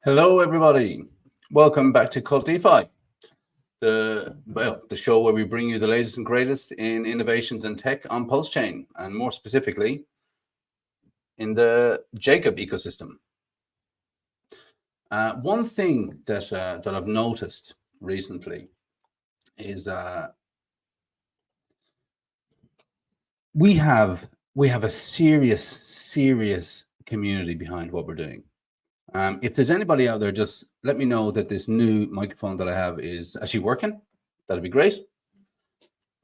Hello, everybody. Welcome back to KvltDeFi, the show where we bring you the latest and greatest in innovations and tech on Pulse Chain, and more specifically, in the Jacob ecosystem. One thing that I've noticed recently is we have a serious community behind what we're doing. If there's anybody out there, just let me know that this new microphone that I have is actually working. That'd be great.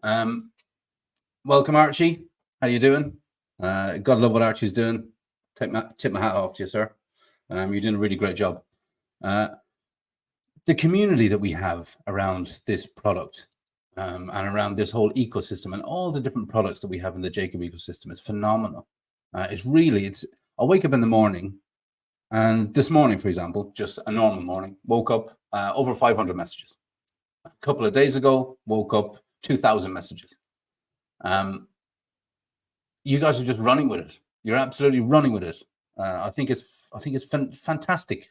Welcome, Archie. How you doing? Gotta love what Archie's doing. Tip my hat off to you, sir. You're doing a really great job. The community that we have around this product and around this whole ecosystem and all the different products that we have in the Jacob ecosystem is phenomenal. I wake up in the morning, and this morning, for example, just a normal morning, woke up over 500 messages. A couple of days ago, woke up 2,000 messages. You guys are just running with it. You're absolutely running with it. I think it's fantastic.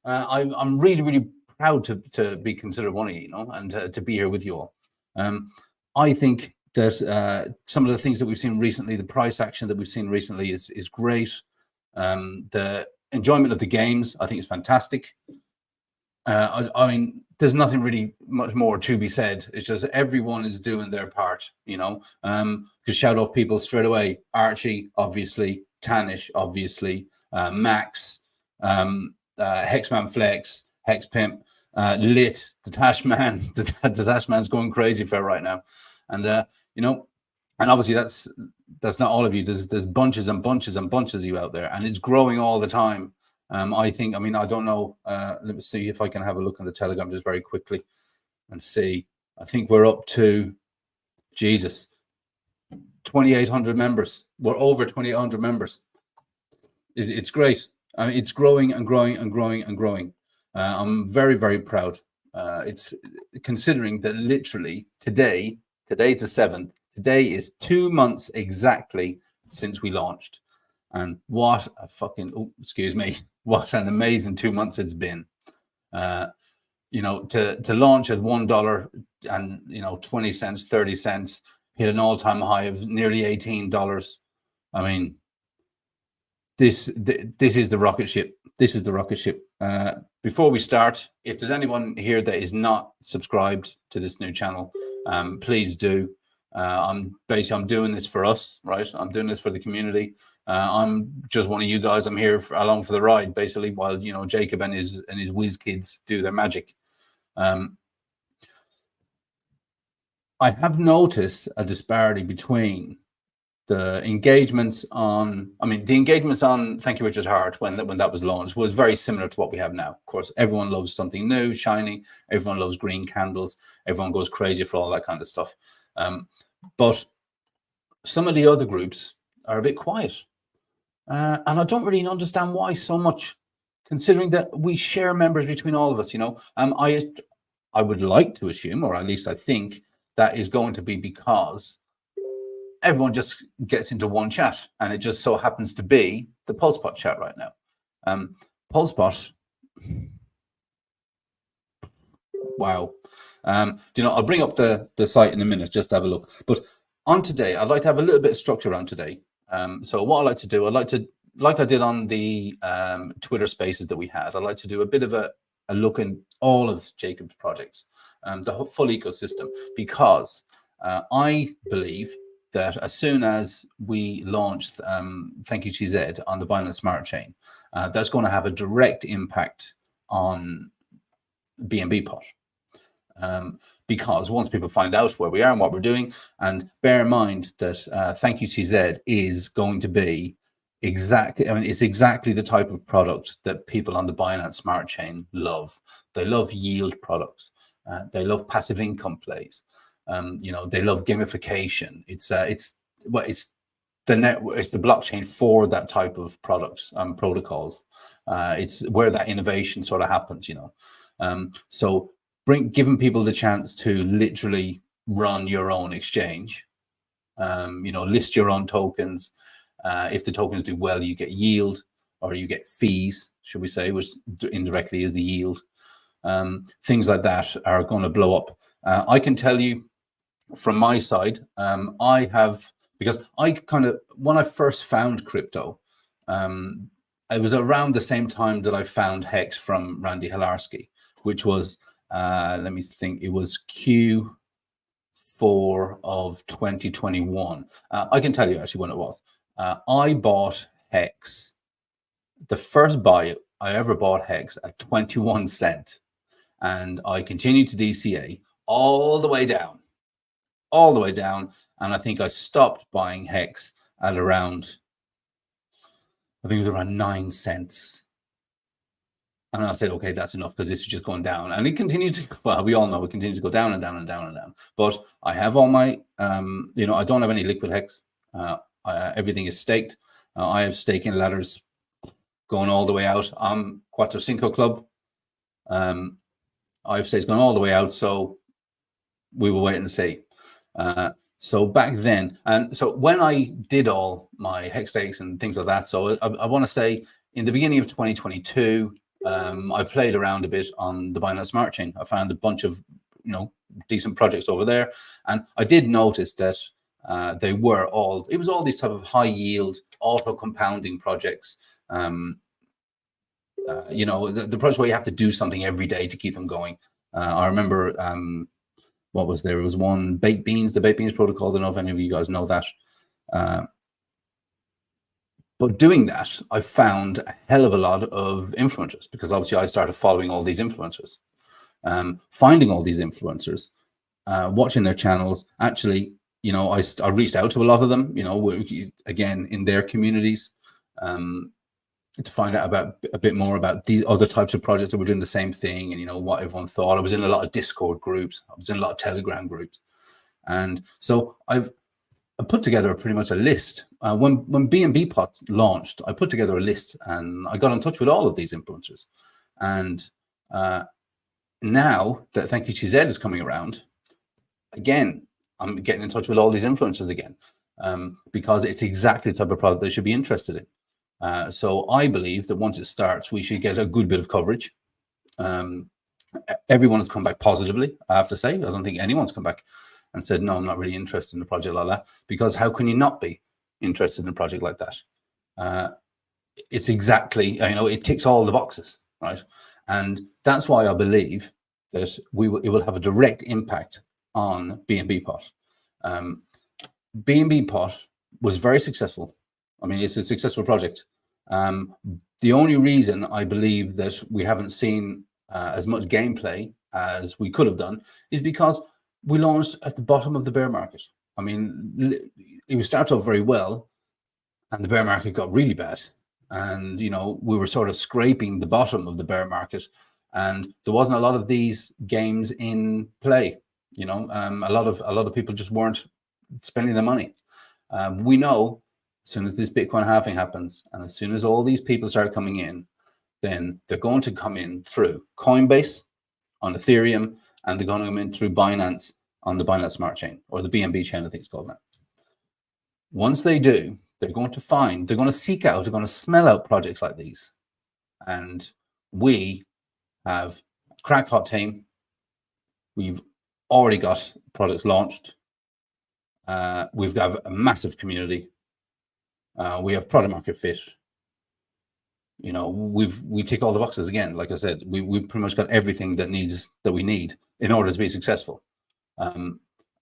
I'm really proud to be considered one of you, and to be here with you all. I think that some of the things that we've seen recently, the price action that we've seen recently is great. The enjoyment of the games, I think, is fantastic. I mean, there's nothing really much more to be said. It's just everyone is doing their part, Could shout off people straight away. Archie, obviously. Tanish, obviously. Max, Hexman Flex, Hexpimp, Lit, the Tashman. The Tashman's going crazy for it right now. And, and obviously that's not all of you. There's bunches and bunches and bunches of you out there, and it's growing all the time. I don't know. Let me see if I can have a look on the Telegram just very quickly and see. I think we're up to, 2,800 members. We're over 2,800 members. It's great. I mean, it's growing and growing and growing and growing. I'm very proud. It's considering that literally today's the 7th. Today is 2 months exactly since we launched. And what an amazing 2 months it's been. To launch at $1 and 20 cents, 30 cents, hit an all-time high of nearly $18. I mean, this is the rocket ship. This is the rocket ship. Before we start, if there's anyone here that is not subscribed to this new channel, please do. I'm doing this for us, right? I'm doing this for the community. I'm just one of you guys. I'm here along for the ride, basically, while Jacob and his whiz kids do their magic. I have noticed a disparity between the engagements on. The engagements on Thank You Richard Hart when that was launched was very similar to what we have now. Of course, everyone loves something new, shiny. Everyone loves green candles. Everyone goes crazy for all that kind of stuff. But some of the other groups are a bit quiet. And I don't really understand why so much, considering that we share members between all of us, I would like to assume, or at least I think, that is going to be because everyone just gets into one chat, and it just so happens to be the PulsePot chat right now. PulsePot, wow. I'll bring up the site in a minute just to have a look. But on today, I'd like to have a little bit of structure around today. So what I like to do, like I did on the Twitter Spaces that we had, I'd like to do a bit of a look in all of Jacob's projects, the full ecosystem, because I believe that as soon as we launch Thank You TZ on the Binance Smart Chain, that's going to have a direct impact on BNB Pot. Because once people find out where we are and what we're doing, and bear in mind that Thank You TZ is going to be it's exactly the type of product that people on the Binance Smart Chain love. They love yield products. They love passive income plays. They love gamification. It's the blockchain for that type of products and protocols. It's where that innovation sort of happens. So giving people the chance to literally run your own exchange, list your own tokens. If the tokens do well, you get yield. or you get fees, should we say, which indirectly is the yield. Things like that are going to blow up. I can tell you from my side, I have, because I kind of, when I first found crypto, it was around the same time that I found Hex from Randy Hilarski, which was, let me think, it was Q4 of 2021. I can tell you actually when it was. I bought Hex, the first buy I ever bought Hex at 21 cent. And I continued to DCA all the way down. And I think I stopped buying Hex at around, I think it was around 9 cents. And I said, okay, that's enough because this is just going down. And it continued to, well, we all know it continues to go down and down and down and down. But I have all my, you know, I don't have any liquid Hex. Everything is staked. I have staking ladders going all the way out. I'm Cuatro Cinco Club. I have stakes going all the way out. So we will wait and see. So back then, and so when I did all my Hex stakes and things like that, so I want to say in the beginning of 2022, I played around a bit on the Binance Smart Chain. I found a bunch of, you know, decent projects over there, and I did notice that they were all, it was all these type of high yield auto compounding projects. You know, the projects where you have to do something every day to keep them going. I remember. What was there? It was one, Baked Beans, the Baked Beans protocol. I don't know if any of you guys know that. But doing that, I found a hell of a lot of influencers, because obviously I started following all these influencers, finding all these influencers, watching their channels. Actually, you know, I reached out to a lot of them, you know, again, in their communities, to find out about a bit more about these other types of projects that were doing the same thing, and you know what everyone thought. I was in a lot of Discord groups, I was in a lot of Telegram groups, and so I put together pretty much a list. When BNB Pot launched, I put together a list, and I got in touch with all of these influencers. And now that Thank You CZ is coming around, again, I'm getting in touch with all these influencers again, because it's exactly the type of product they should be interested in. So I believe that once it starts, we should get a good bit of coverage. Everyone has come back positively, I have to say. I don't think anyone's come back and said, no, I'm not really interested in a project like that, because how can you not be interested in a project like that? It's exactly, you know, it ticks all the boxes, right? And that's why I believe that it will have a direct impact on BNB Pot. BNB Pot was very successful. I mean, it's a successful project. The only reason I believe that we haven't seen as much gameplay as we could have done is because we launched at the bottom of the bear market. I mean, it started off very well, and the bear market got really bad. And, you know, we were sort of scraping the bottom of the bear market, and there wasn't a lot of these games in play. You know, a lot of people just weren't spending their money. We know, as soon as this Bitcoin halving happens, and as soon as all these people start coming in, then they're going to come in through Coinbase on Ethereum, and they're going to come in through Binance on the Binance Smart Chain, or the BNB chain, I think it's called now. Once they do, they're going to seek out, they're going to smell out projects like these. And we have a crack hot team. We've already got products launched. We've got a massive community. We have product market fit. You know, we tick all the boxes again. Like I said, we pretty much got everything that we need in order to be successful.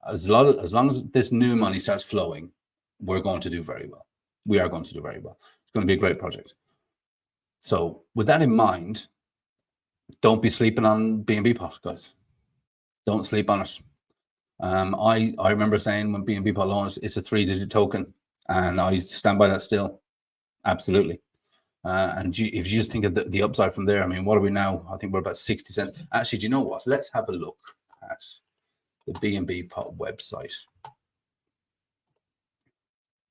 As long as this new money starts flowing, we're going to do very well. We are going to do very well. It's going to be a great project. So with that in mind, don't be sleeping on BNB Pot, guys. Don't sleep on it. I remember saying when BNB Pot launched, it's a 3-digit token, and I stand by that still. Absolutely. And if you just think of the upside from there, I mean, what are we now? I think we're about 60 cents. Actually, do you know what? Let's have a look at the BNB Pot website.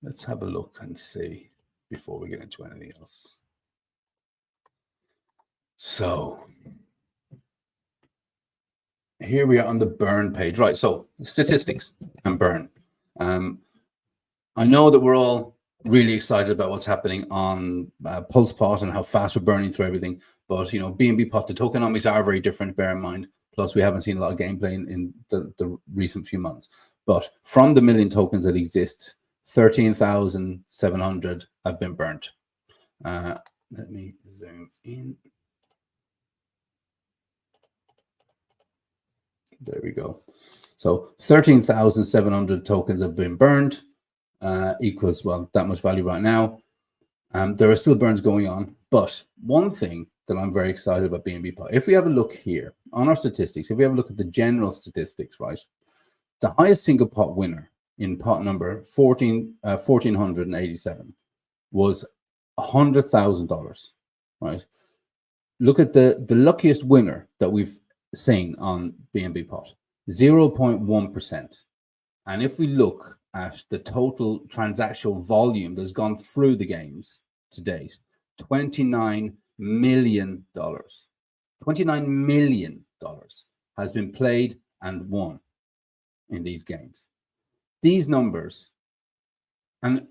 Let's have a look and see before we get into anything else. So here we are on the burn page, right? So statistics and burn. I know that we're all really excited about what's happening on PulsePot and how fast we're burning through everything. But, you know, BNB pot, the tokenomics are very different, bear in mind. Plus, we haven't seen a lot of gameplay in the recent few months. But from the million tokens that exist, 13,700 have been burnt. Let me zoom in. There we go. So 13,700 tokens have been burned, equals, well, that much value right now. There are still burns going on, but one thing that I'm very excited about BNB pot, if we have a look here on our statistics, if we have a look at the general statistics, right, the highest single pot winner in pot number 1,487 was $100,000, right? Look at the luckiest winner that we've seen on BNB pot, 0.1%. And if we look at the total transactional volume that's gone through the games to date, $29 million. $29 million has been played and won in these games. These numbers, and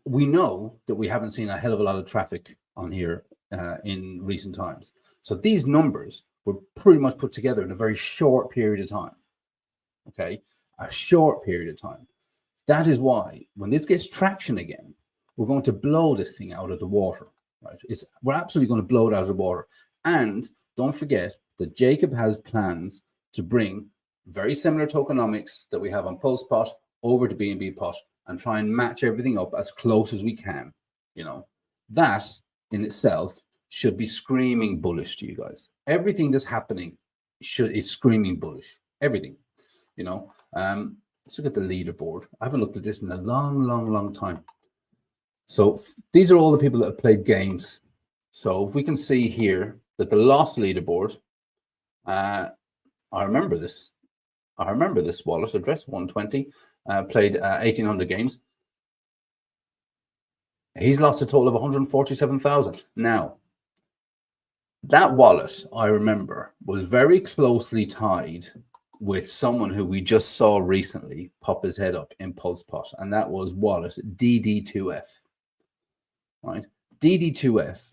we know that we haven't seen a hell of a lot of traffic on here in recent times. So these numbers were pretty much put together in a very short period of time. Okay, a short period of time. That is why when this gets traction again, we're going to blow this thing out of the water, right? We're absolutely going to blow it out of the water. And don't forget that Jacob has plans to bring very similar tokenomics that we have on PulsePot over to BNB pot and try and match everything up as close as we can. You know, that in itself should be screaming bullish to you guys. Everything that's happening is screaming bullish. Everything, you know. Let's look at the leaderboard. I haven't looked at this in a long time. So these are all the people that have played games. So if we can see here that the lost leaderboard, I remember this wallet address, 120, played 1,800 games. He's lost a total of 147,000. Now, that wallet, I remember, was very closely tied with someone who we just saw recently pop his head up in PulsePot, and that was wallet DD2F. Right? DD2F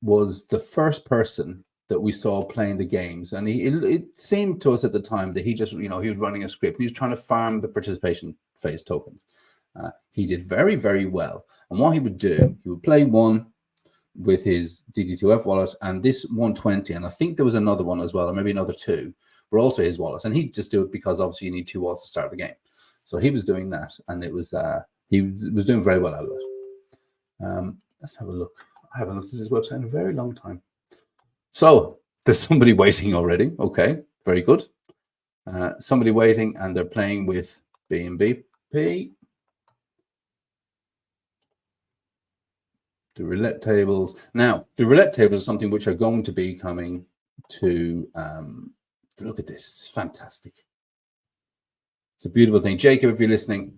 was the first person that we saw playing the games, and it seemed to us at the time that he just, you know, he was running a script and he was trying to farm the participation phase tokens. He did very, very well. And what he would do, he would play one with his DD2F wallet and this 120, and I think there was another one as well, or maybe another two, were also his wallets. And he'd just do it because obviously you need two wallets to start the game. So he was doing that, and it was he was doing very well out of it. Let's have a look. I haven't looked at his website in a very long time. So there's somebody waiting already. Okay, very good. Somebody waiting, and they're playing with BNBP. The roulette tables. Now, the roulette tables are something which are going to be coming to look at this. It's fantastic. It's a beautiful thing. Jacob, if you're listening,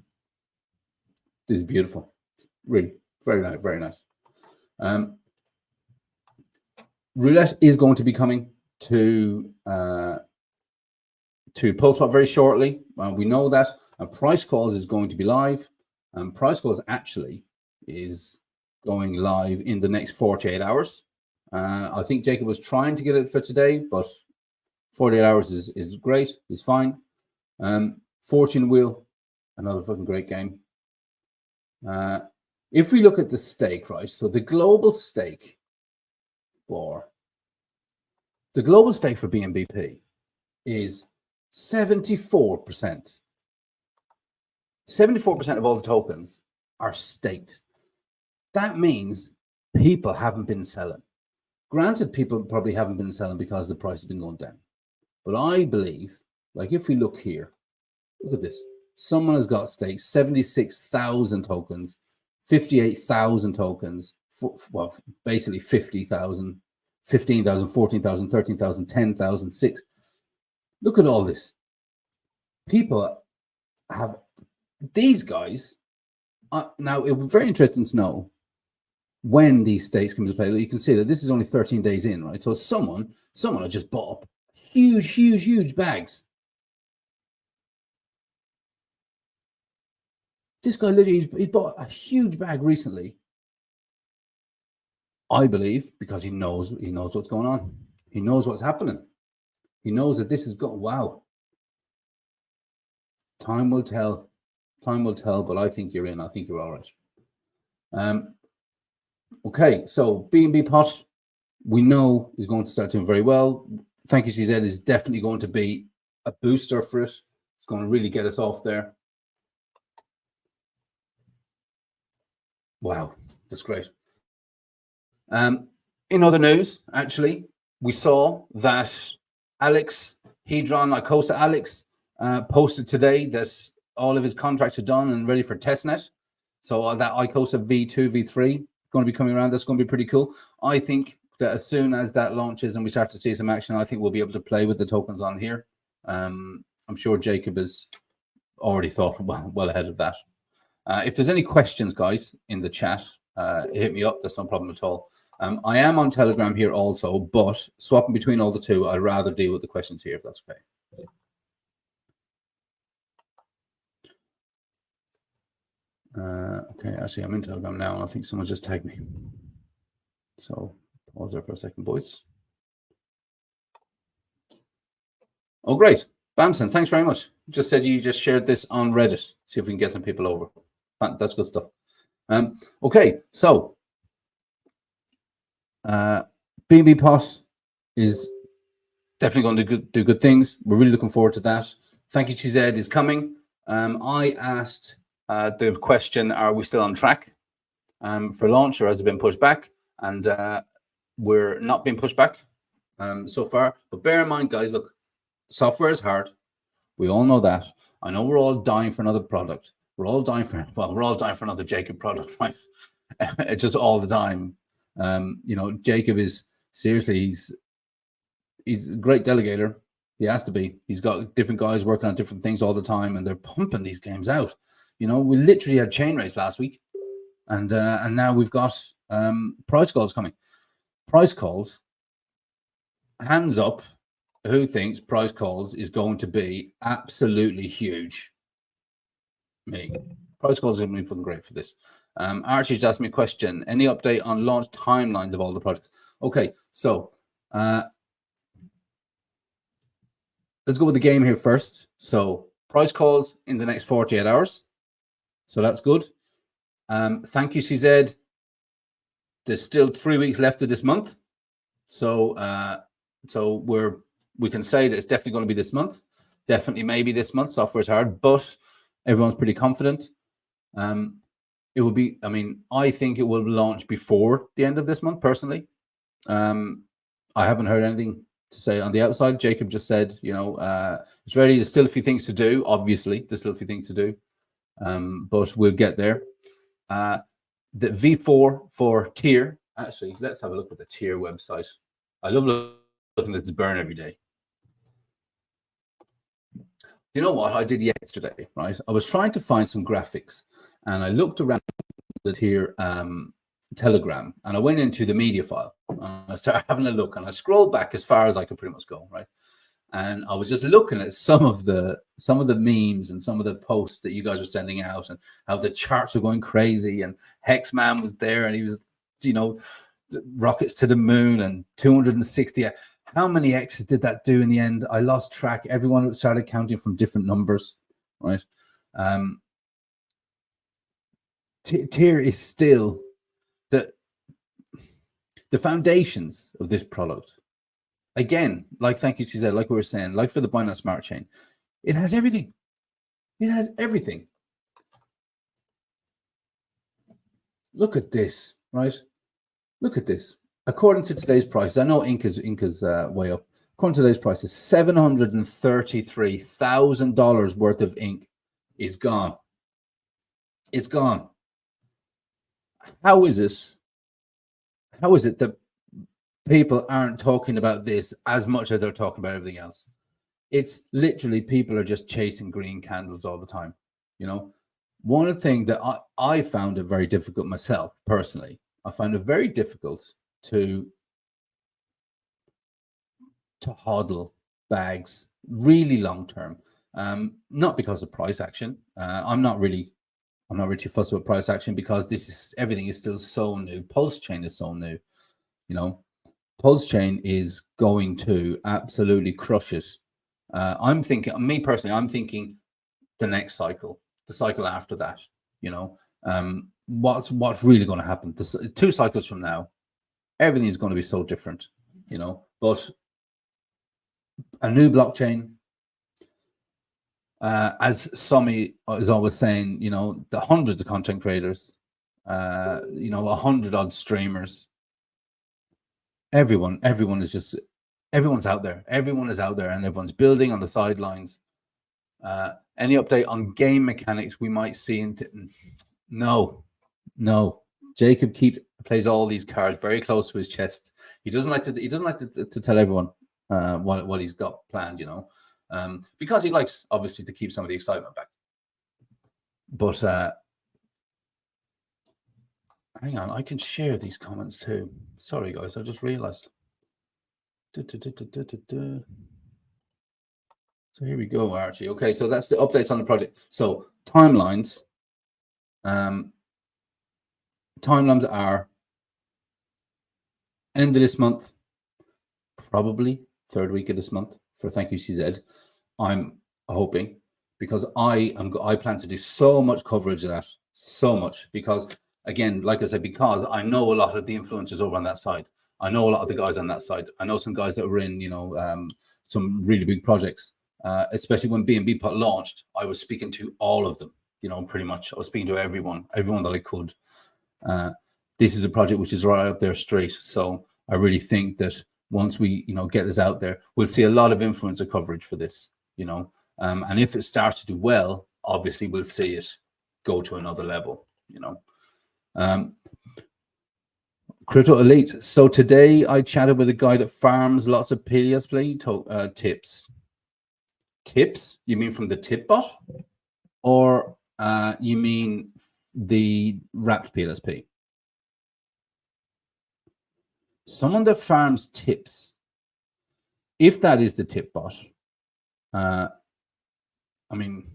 this is beautiful. It's really very nice, very nice. Roulette is going to be coming to PulsePot very shortly. We know that. Price Calls is going to be live. Price Calls actually is going live in the next 48 hours. I think Jacob was trying to get it for today, but 48 hours is great. It's fine. Fortune Wheel, another fucking great game. If we look at the stake, right? So the global stake for BNBP is 74%. 74% of all the tokens are staked. That means people haven't been selling. Granted, people probably haven't been selling because the price has been going down. But I believe, like if we look here, look at this. Someone has got staked 76,000 tokens, 58,000 tokens, well, basically 50,000, 15,000, 14,000, 13,000, 10,000, 6. Look at all this. People have, these guys, now it would be very interesting to know when these stakes come into play. You can see that this is only 13 days in, right? So someone has just bought up huge bags. This guy literally, he bought a huge bag recently. I believe because he knows what's going on. He knows what's happening. He knows that this is going. Wow. Time will tell. Time will tell. But I think you're in. I think you're all right. Okay. So BNB pot, we know is going to start doing very well. Thank you, CZ is definitely going to be a booster for it. It's going to really get us off there. Wow, that's great. In other news, actually, we saw that Alex Hedron, Icosa Alex, posted today that all of his contracts are done and ready for testnet. So that Icosa V2, V3 going to be coming around. That's going to be pretty cool. I think that as soon as that launches and we start to see some action, I think we'll be able to play with the tokens on here. I'm sure Jacob has already thought well ahead of that. If there's any questions, guys, in the chat, hit me up. That's no problem at all. I am on Telegram here also, but swapping between all the two, I'd rather deal with the questions here if that's okay. Okay, actually, I'm in Telegram now, and I think someone just tagged me. So pause there for a second, boys. Oh, great. Bamson, thanks very much. Just said you just shared this on Reddit. See if we can get some people over. That's good stuff. Okay, so BNB pot is definitely going to do good things. We're really looking forward to that. Thank you, CZ is coming. I asked the question, are we still on track for launch, or has it been pushed back? And we're not being pushed back so far. But bear in mind, guys, look, software is hard. We all know that. I know we're all dying for another product. We're all dying for another Jacob product, right? It's just all the time. You know, Jacob is seriously, he's a great delegator. He has to be. He's got different guys working on different things all the time, and they're pumping these games out. You know, we literally had chain race last week, and now we've got price calls coming. Price calls. Hands up, who thinks price calls is going to be absolutely huge? Me. Price calls are going to be fucking great for this. Archie just asked me a question. Any update on launch timelines of all the projects? Okay, so let's go with the game here first. So price calls in the next 48 hours. So that's good. Thank you, CZ. There's still 3 weeks left of this month. So we can say that it's definitely going to be this month. Definitely maybe this month. Software is hard, but everyone's pretty confident. It will be, I mean, I think it will launch before the end of this month, personally. I haven't heard anything to say on the outside. Jacob just said, you know, it's ready. There's still a few things to do. Obviously, there's still a few things to do, but we'll get there. The V4 for tier. Actually, let's have a look at the tier website. I love looking at this burn every day. You know what I did yesterday, right? I was trying to find some graphics, and I looked around the tier Telegram, and I went into the media file, and I started having a look, and I scrolled back as far as I could pretty much go, right? And I was just looking at some of the memes and some of the posts that you guys were sending out, and how the charts were going crazy, and Hexman was there, and he was, you know, rockets to the moon and 260. How many X's did that do in the end? I lost track. Everyone started counting from different numbers, right? Tier is still the foundations of this product. Again, like thank you, CZ, like we were saying, like for the Binance Smart Chain, it has everything. It has everything. Look at this, right? Look at this. According to today's price, I know Inca's way up. According to today's prices, $733,000 worth of ink is gone. It's gone. How is it? How is it that people aren't talking about this as much as they're talking about everything else? It's literally people are just chasing green candles all the time. You know, one of the things that I found it very difficult myself personally. I found it very difficult to hodl bags really long term, not because of price action. I'm not really I'm not really too fussed about price action because everything is still so new. Pulse chain is so new, you know. Pulse chain is going to absolutely crush it. I'm thinking, me personally, I'm thinking the next cycle, the cycle after that, you know. What's really going to happen? 2 cycles from now, everything is going to be so different, you know. But a new blockchain, as Sami is always saying, you know, the hundreds of content creators, you know, 100 odd streamers, everyone is just, everyone's out there. Everyone is out there, and everyone's building on the sidelines. Any update on game mechanics we might see? No. Jacob plays all these cards very close to his chest. He doesn't like to tell everyone what he's got planned, you know, because he likes, obviously, to keep some of the excitement back. But hang on, I can share these comments too. Sorry, guys, I just realized. So here we go, Archie. Okay, so that's the updates on the project. So timelines. Timelines are end of this month, probably 3rd week of this month for Thank You CZ. I'm hoping, because I plan to do so much coverage of that, so much, because again, like I said, because I know a lot of the influencers over on that side. I know a lot of the guys on that side. I know some guys that were in, you know, some really big projects. Especially when BNB Pot launched, I was speaking to all of them, you know, pretty much. I was speaking to everyone that I could. This is a project which is right up their street. So I really think that once we, you know, get this out there, we'll see a lot of influencer coverage for this, you know. And if it starts to do well, obviously we'll see it go to another level, you know. Crypto Elite. So today I chatted with a guy that farms lots of PSP tips. Tips? You mean from the tip bot? Or you mean the wrapped PLSP? Someone that farms tips. If that is the tip bot, I mean,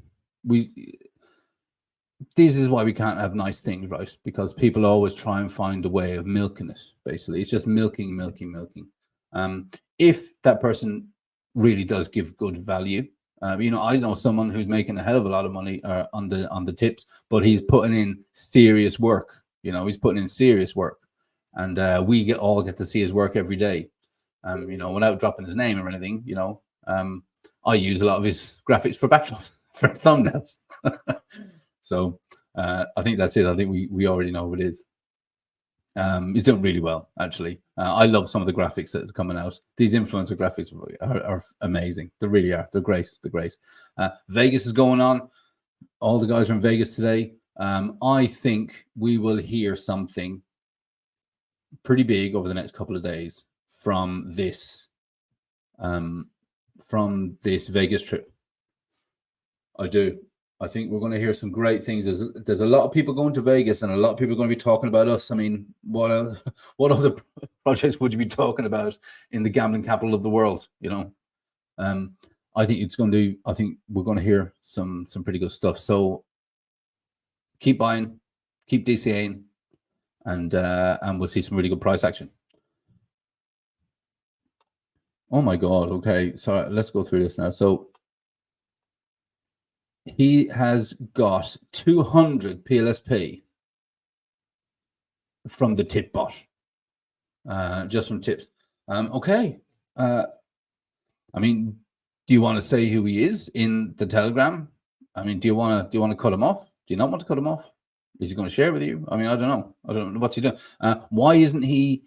this is why we can't have nice things, right? Because people always try and find a way of milking it, basically. It's just milking. If that person really does give good value, you know, I know someone who's making a hell of a lot of money on the tips, but he's putting in serious work. You know, he's putting in serious work, and we all get to see his work every day. You know, without dropping his name or anything. You know, I use a lot of his graphics for backdrops, for thumbnails. So I think that's it. I think we already know who it is. He's doing really well, actually. I love some of the graphics that are coming out. These influencer graphics are amazing. They really are. They're great. Vegas is going on. All the guys are in Vegas today. I think we will hear something pretty big over the next couple of days from this Vegas trip. I do. I think we're going to hear some great things. There's a lot of people going to Vegas, and a lot of people are going to be talking about us. I mean, what other projects would you be talking about in the gambling capital of the world? You know, I think we're going to hear some pretty good stuff. So keep buying, keep DCAing, and we'll see some really good price action. Oh my God! Okay, so let's go through this now. So he has got 200 PLSP from the tip bot, just from tips. Okay. I mean, do you want to say who he is in the Telegram? I mean, do you want to cut him off? Do you not want to cut him off? Is he going to share with you? I mean, I don't know. What's he doing. Why isn't he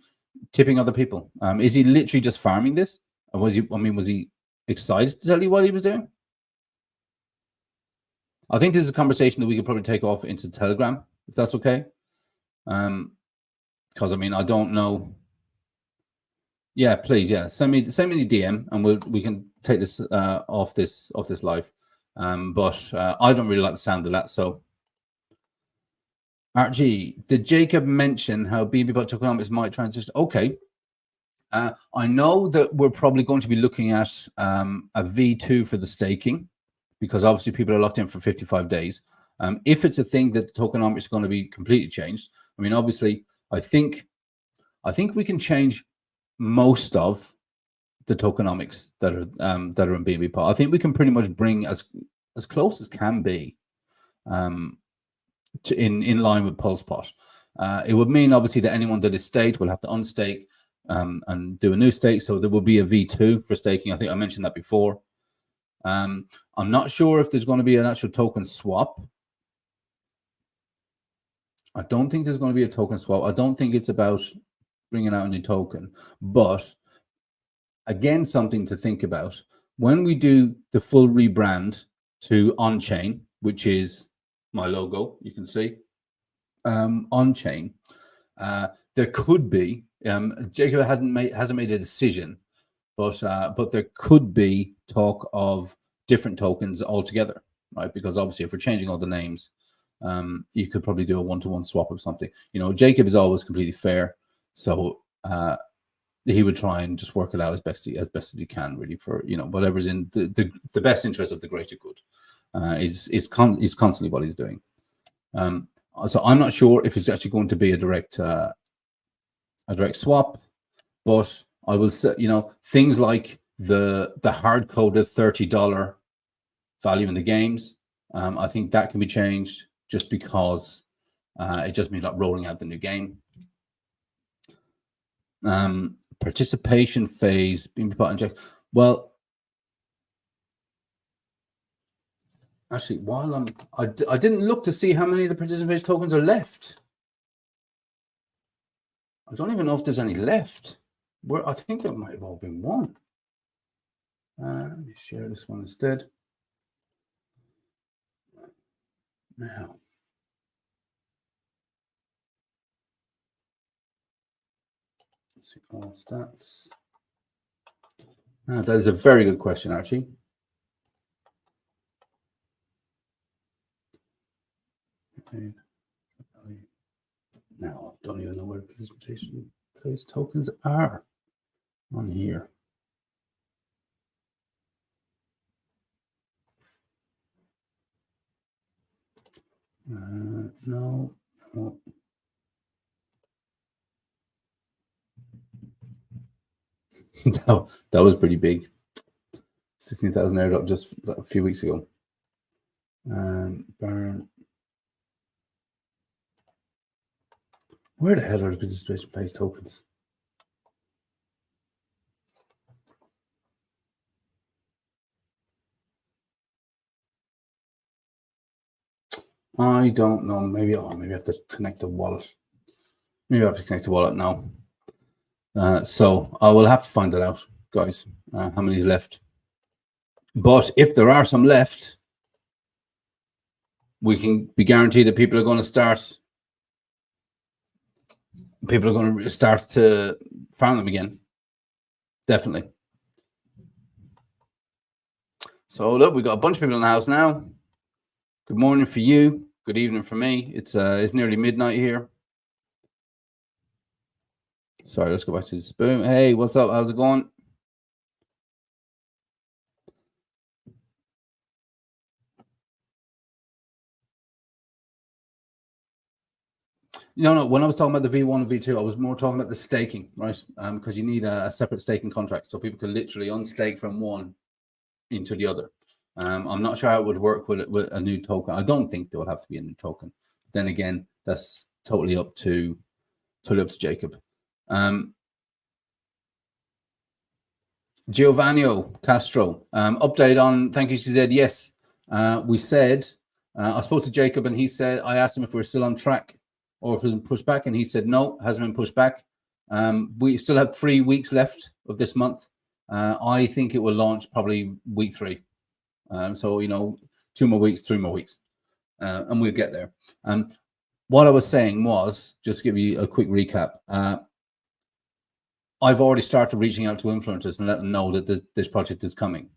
tipping other people? Is he literally just farming this? Or was he excited to tell you what he was doing? I think this is a conversation that we could probably take off into Telegram, if that's okay. Because I mean, I don't know. Yeah, please, yeah, send me the DM, and we can take this off this live. But I don't really like the sound of that. So, RG, did Jacob mention how BNB tokenomics might transition? Okay. I know that we're probably going to be looking at a V2 for the staking, because obviously people are locked in for 55 days. If it's a thing that the tokenomics are going to be completely changed, I mean, obviously, I think we can change most of the tokenomics that are in BNB Pot. I think we can pretty much bring as close as can be to in line with PulsePot. It would mean obviously that anyone that is staked will have to unstake and do a new stake. So there will be a V2 for staking. I think I mentioned that before. I'm not sure if there's going to be an actual token swap. I don't think there's going to be a token swap. I don't think it's about bringing out a new token, but again, something to think about when we do the full rebrand to on-chain, which is my logo, you can see on-chain. There could be Jacob hasn't made a decision, but there could be talk of different tokens altogether, right? Because obviously, if we're changing all the names, you could probably do a one-to-one swap of something. You know, Jacob is always completely fair, so he would try and just work it out as best as he can, really, for, you know, whatever's in the best interest of the greater good. Is constantly what he's doing. So I'm not sure if it's actually going to be a direct swap, but I will say, you know, things like the hard-coded $30 value in the games, I think that can be changed just because it just means like rolling out the new game. Participation phase being put in check. Well, actually, while I didn't look to see how many of the participation tokens are left. I don't even know if there's any left. I think there might have all been one. Let me share this one instead. Now, let's see all stats. Now, that is a very good question, actually. Okay. Now, I don't even know where participation phase tokens are on here. No. that was pretty big. 16,000 airdrop just a few weeks ago. Burn. Where the hell are the participation phase tokens? I don't know. Maybe I have to connect the wallet. Maybe I have to connect the wallet now. So I will have to find that out, guys. How many is left? But if there are some left, we can be guaranteed that people are going to start. People are going to start to farm them again. Definitely. So look, we've got a bunch of people in the house now. Good morning for you. Good evening for me. It's nearly midnight here. Sorry, let's go back to this. Boom. Hey, what's up? How's it going? No. When I was talking about the V1 and V2, I was more talking about the staking, right? Because you need a separate staking contract, so people can literally unstake from one into the other. I'm not sure how it would work with a new token. I don't think there will have to be a new token. Then again, that's totally up to Jacob. Giovanni Castro, update on, thank you, she said, yes. We said, I spoke to Jacob and he said, I asked him if we're still on track or if it's been pushed back, and he said, no, hasn't been pushed back. We still have 3 weeks left of this month. I think it will launch probably week 3. So, you know, 2 more weeks, 3 more weeks, and we'll get there. What I was saying was, just to give you a quick recap, I've already started reaching out to influencers and let them know that this project is coming,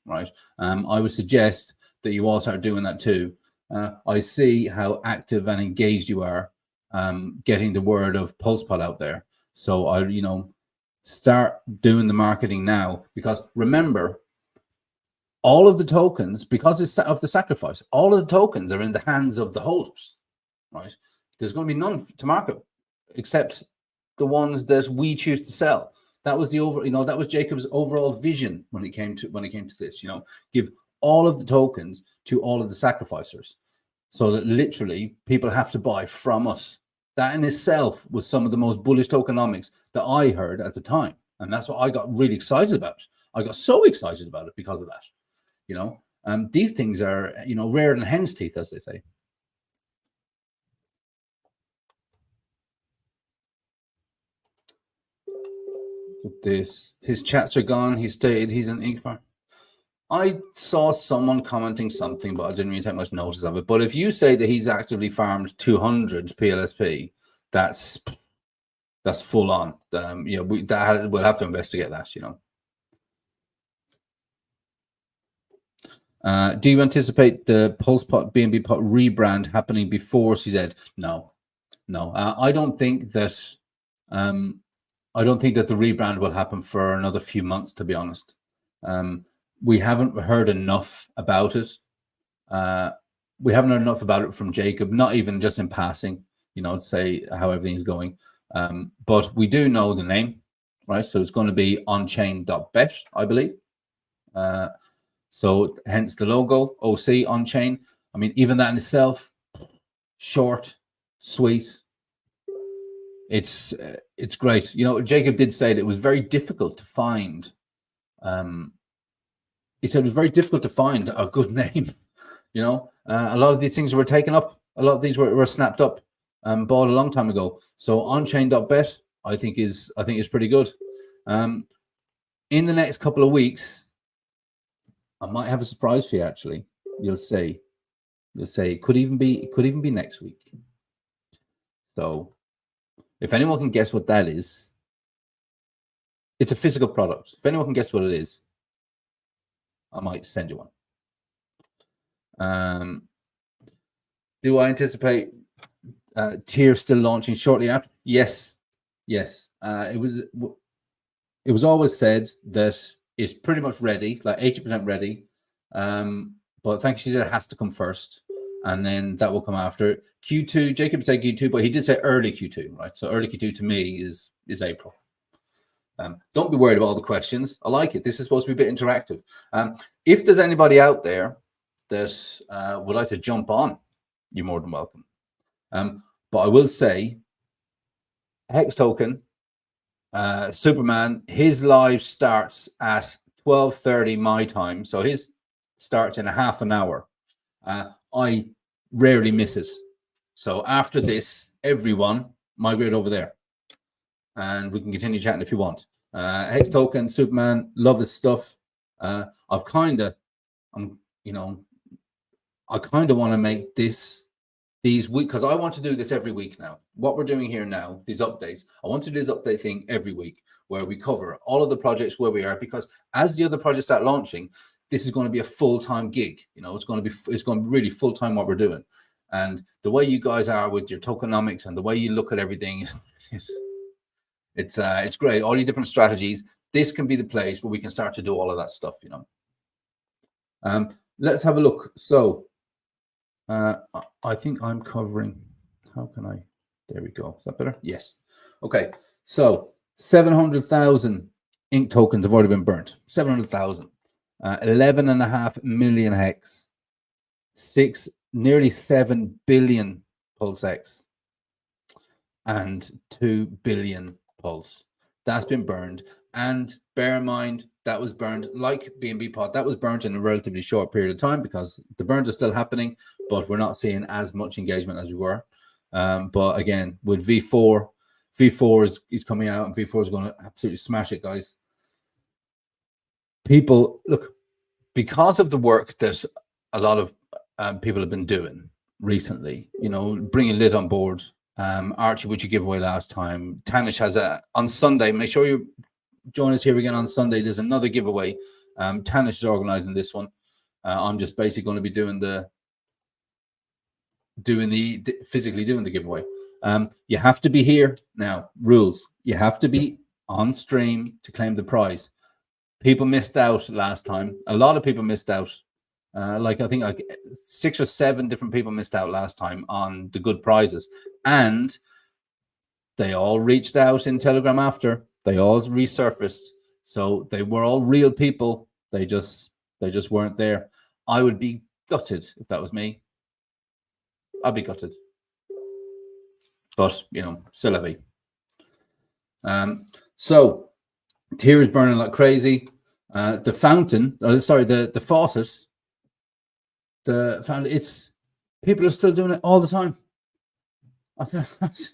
right? I would suggest that you all start doing that too. I see how active and engaged you are getting the word of PulsePod out there. So I, you know, start doing the marketing now, because remember, all of the tokens, because it's of the sacrifice, all of the tokens are in the hands of the holders, right? There's going to be none to market except the ones that we choose to sell. That was the that was Jacob's overall vision when it came to this, give all of the tokens to all of the sacrificers, so that literally people have to buy from us. That in itself was some of the most bullish tokenomics that I heard at the time. And that's what I got really excited about. I got so excited about it because of that. These things are, rare than hen's teeth, as they say. Look at this. His chats are gone. He stated he's an ink farm. I saw someone commenting something, but I didn't really take much notice of it. But if you say that he's actively farmed 200 PLSP, that's full on. We'll have to investigate that. Do you anticipate the PulsePot BNB pot rebrand happening before CZ? No. I don't think that. I don't think that the rebrand will happen for another few months, to be honest. We haven't heard enough about it. We haven't heard enough about it from Jacob, not even just in passing, to say how everything's going. But we do know the name, right? So it's going to be onchain.bet, I believe. So hence the logo, OC, on-chain. I mean, even that in itself, short, sweet. It's great. Jacob did say that it was very difficult to find. He said it was very difficult to find a good name. A lot of these things were taken up. A lot of these were snapped up, bought a long time ago. So onchain.bet, I think is pretty good. In the next couple of weeks, I might have a surprise for you. Actually, you'll say it could even be next week. So, if anyone can guess what that is, it's a physical product. If anyone can guess what it is, I might send you one. Do I anticipate tier still launching shortly after? Yes. It was always said that it's pretty much ready, like 80% ready. But thank you, she said it has to come first, and then that will come after Q2. Jacob said Q2, but he did say early Q2, right? So early Q2 to me is April. Don't be worried about all the questions. I like it. This is supposed to be a bit interactive. If there's anybody out there that would like to jump on, you're more than welcome. But I will say, Hex Token, Superman, his live starts at 12:30 my time. So his starts in a half an hour. I rarely miss it. So after this, everyone migrate over there, and we can continue chatting if you want. Hex Token, Superman, love his stuff. I kind of want to make these weeks, because I want to do this every week now. What we're doing here now, these updates, I want to do this update thing every week where we cover all of the projects where we are, because as the other projects start launching, this is going to be a full-time gig. It's going to be really full-time what we're doing. And the way you guys are with your tokenomics and the way you look at everything, it's great. All your different strategies. This can be the place where we can start to do all of that stuff. Let's have a look. So I think I'm covering. How can I? There we go. Is that better? Yes. Okay. So 700,000 ink tokens have already been burnt. 700,000. 11.5 million hex. Nearly 7 billion PulseX. And 2 billion Pulse. That's been burned. And bear in mind, that was burned like BNB Pod. That was burnt in a relatively short period of time because the burns are still happening, but we're not seeing as much engagement as we were. But again, with V4 is coming out, and V4 is going to absolutely smash it, guys. People, look, because of the work that a lot of people have been doing recently, bringing Lit on board, Archie, which you gave away last time. Tanish has on Sunday. Make sure you join us here again on Sunday. There's another giveaway. Tanish is organizing this one. I'm just basically going to be physically doing the giveaway. You have to be here now. Rules. You have to be on stream to claim the prize. People missed out last time. A lot of people missed out. Like I think like 6 or 7 different people missed out last time on the good prizes, and they all reached out in Telegram after. They all resurfaced, so they were all real people. They just weren't there. I would be gutted if that was me. I'd be gutted, but you know, c'est la vie. So Tier is burning like crazy. The fountain, sorry, the faucet, the fountain. It's people are still doing it all the time. I think that's,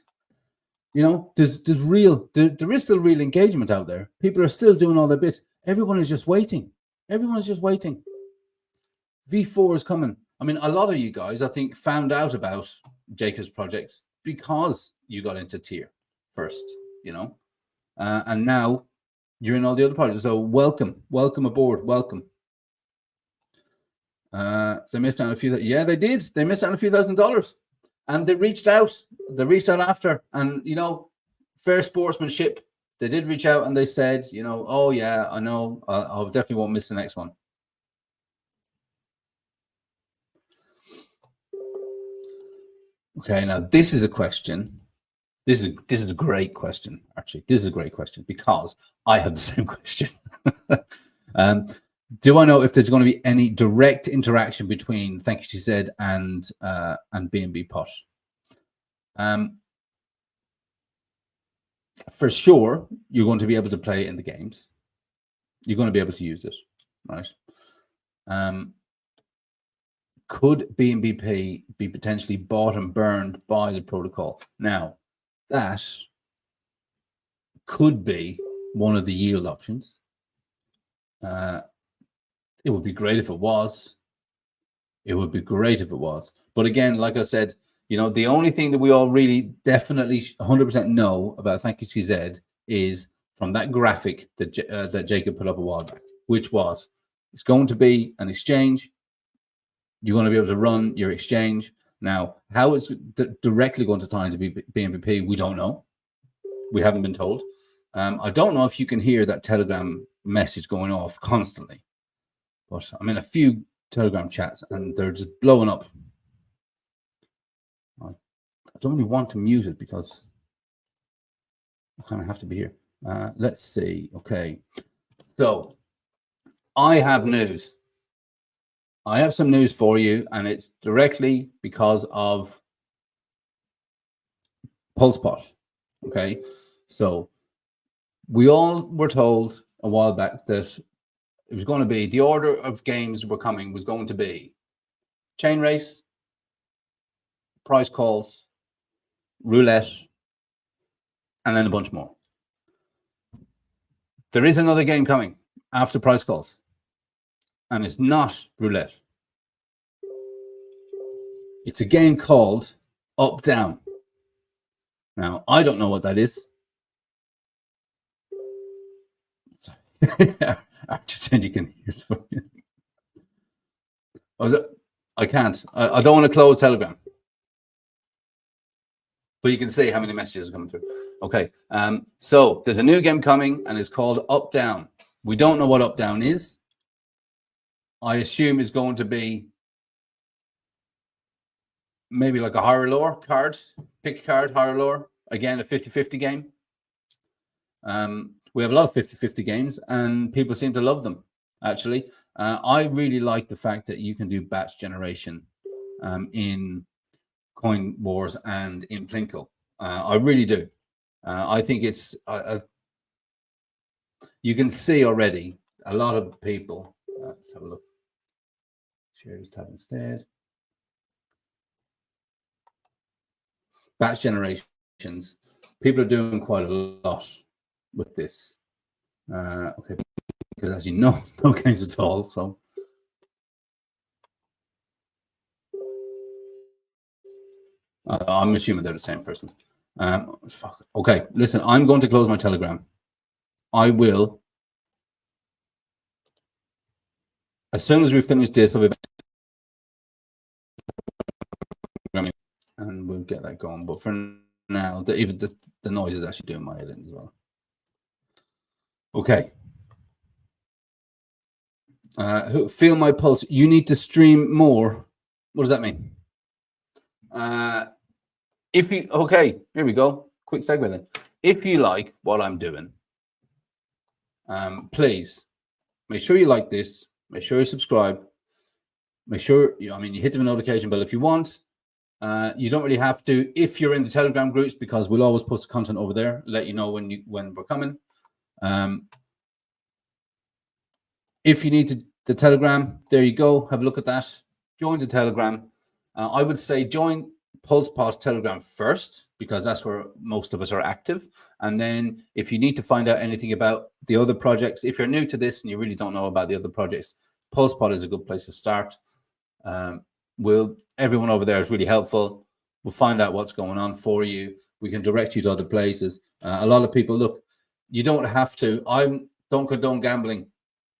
you know, there is still real engagement out there. People are still doing all their bits. Everyone is just waiting. Everyone's just waiting. V4 is coming. I mean, a lot of you guys, I think, found out about Jacob's projects because you got into Tier first, you know, and now you're in all the other projects. So welcome aboard, welcome. They missed out on a few. Yeah, they did. They missed out on a few $1,000s, and they reached out. They reached out after, and you know, fair sportsmanship. They did reach out and they said, you know, oh yeah, I know, I definitely won't miss the next one. Okay, now this is a question. This is a great question, actually. This is a great question because I have the same question. Do I know if there's going to be any direct interaction between ThankYouTZ and BNB Pot? For sure, you're going to be able to play in the games. You're going to be able to use it, right? Could BNB be potentially bought and burned by the protocol? Now, that could be one of the yield options. It would be great if it was. It would be great if it was. But again, like I said, you know, the only thing that we all really definitely 100% know about ThankYouTZ is from that graphic that Jacob put up a while back, which was it's going to be an exchange. You're going to be able to run your exchange. Now, how it's directly going to tie into BNB, we don't know. We haven't been told. I don't know if you can hear that Telegram message going off constantly, but I'm in a few Telegram chats and they're just blowing up. I don't really want to mute it because I kind of have to be here. Let's see. Okay. So I have news. I have some news for you, and it's directly because of PulsePot. Okay. So we all were told a while back that it was going to be the order of games were coming was going to be chain race, price calls, roulette, and then a bunch more. There is another game coming after price calls, and it's not roulette. It's a game called Up Down. Now, I don't know what that is. I just said you can hear it. I can't. I don't want to close Telegram. But you can see how many messages are coming through. Okay. So there's a new game coming, and it's called Up Down. We don't know what Up Down is. I assume it's going to be maybe like a horror lore card, pick a card, horror lore. Again, a 50-50 game. We have a lot of 50-50 games, and people seem to love them, actually. I really like the fact that you can do batch generation in Coin Wars and in Plinko. I really do. I think it's... you can see already a lot of people... let's have a look. Share this tab instead. Batch generations. People are doing quite a lot with this. Okay, because as you know, no games at all. So I'm assuming they're the same person. Fuck. Okay, listen, I'm going to close my Telegram. I will. As soon as we finish this, I'll be back. And we'll get that going. But for now, even the noise is actually doing my editing as well. Okay. Feel my pulse. You need to stream more. What does that mean? Okay, here we go. Quick segue then. If you like what I'm doing, please make sure you like this. Make sure you subscribe. Make sure you hit the notification bell if you want. You don't really have to if you're in the Telegram groups, because we'll always post the content over there, let you know when we're coming. If you need the Telegram, there you go. Have a look at that. Join the Telegram. I would say join PulsePod Telegram first, because that's where most of us are active. And then if you need to find out anything about the other projects, if you're new to this and you really don't know about the other projects, PulsePod is a good place to start. Everyone over there is really helpful. We'll find out what's going on for you. We can direct you to other places. A lot of people, look, you don't have to. I don't condone gambling.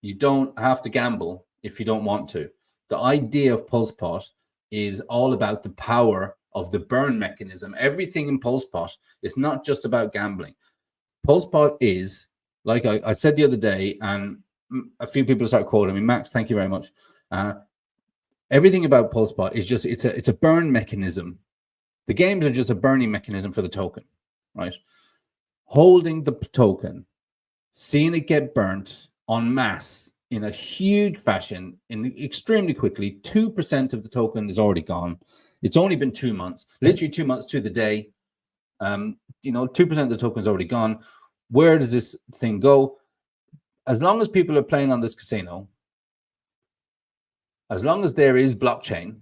You don't have to gamble if you don't want to. The idea of PulsePod is all about the power of the burn mechanism. Everything in PulsePod is not just about gambling. PulsePod is, like I said the other day, and a few people start quoting me. Max, thank you very much. Everything about PulsePod is just it's a burn mechanism. The games are just a burning mechanism for the token, right? Holding the token, seeing it get burnt en masse in a huge fashion, extremely quickly. 2% of the token is already gone. It's only been 2 months, literally 2 months to the day. 2% of the token is already gone. Where does this thing go? As long as people are playing on this casino, as long as there is blockchain,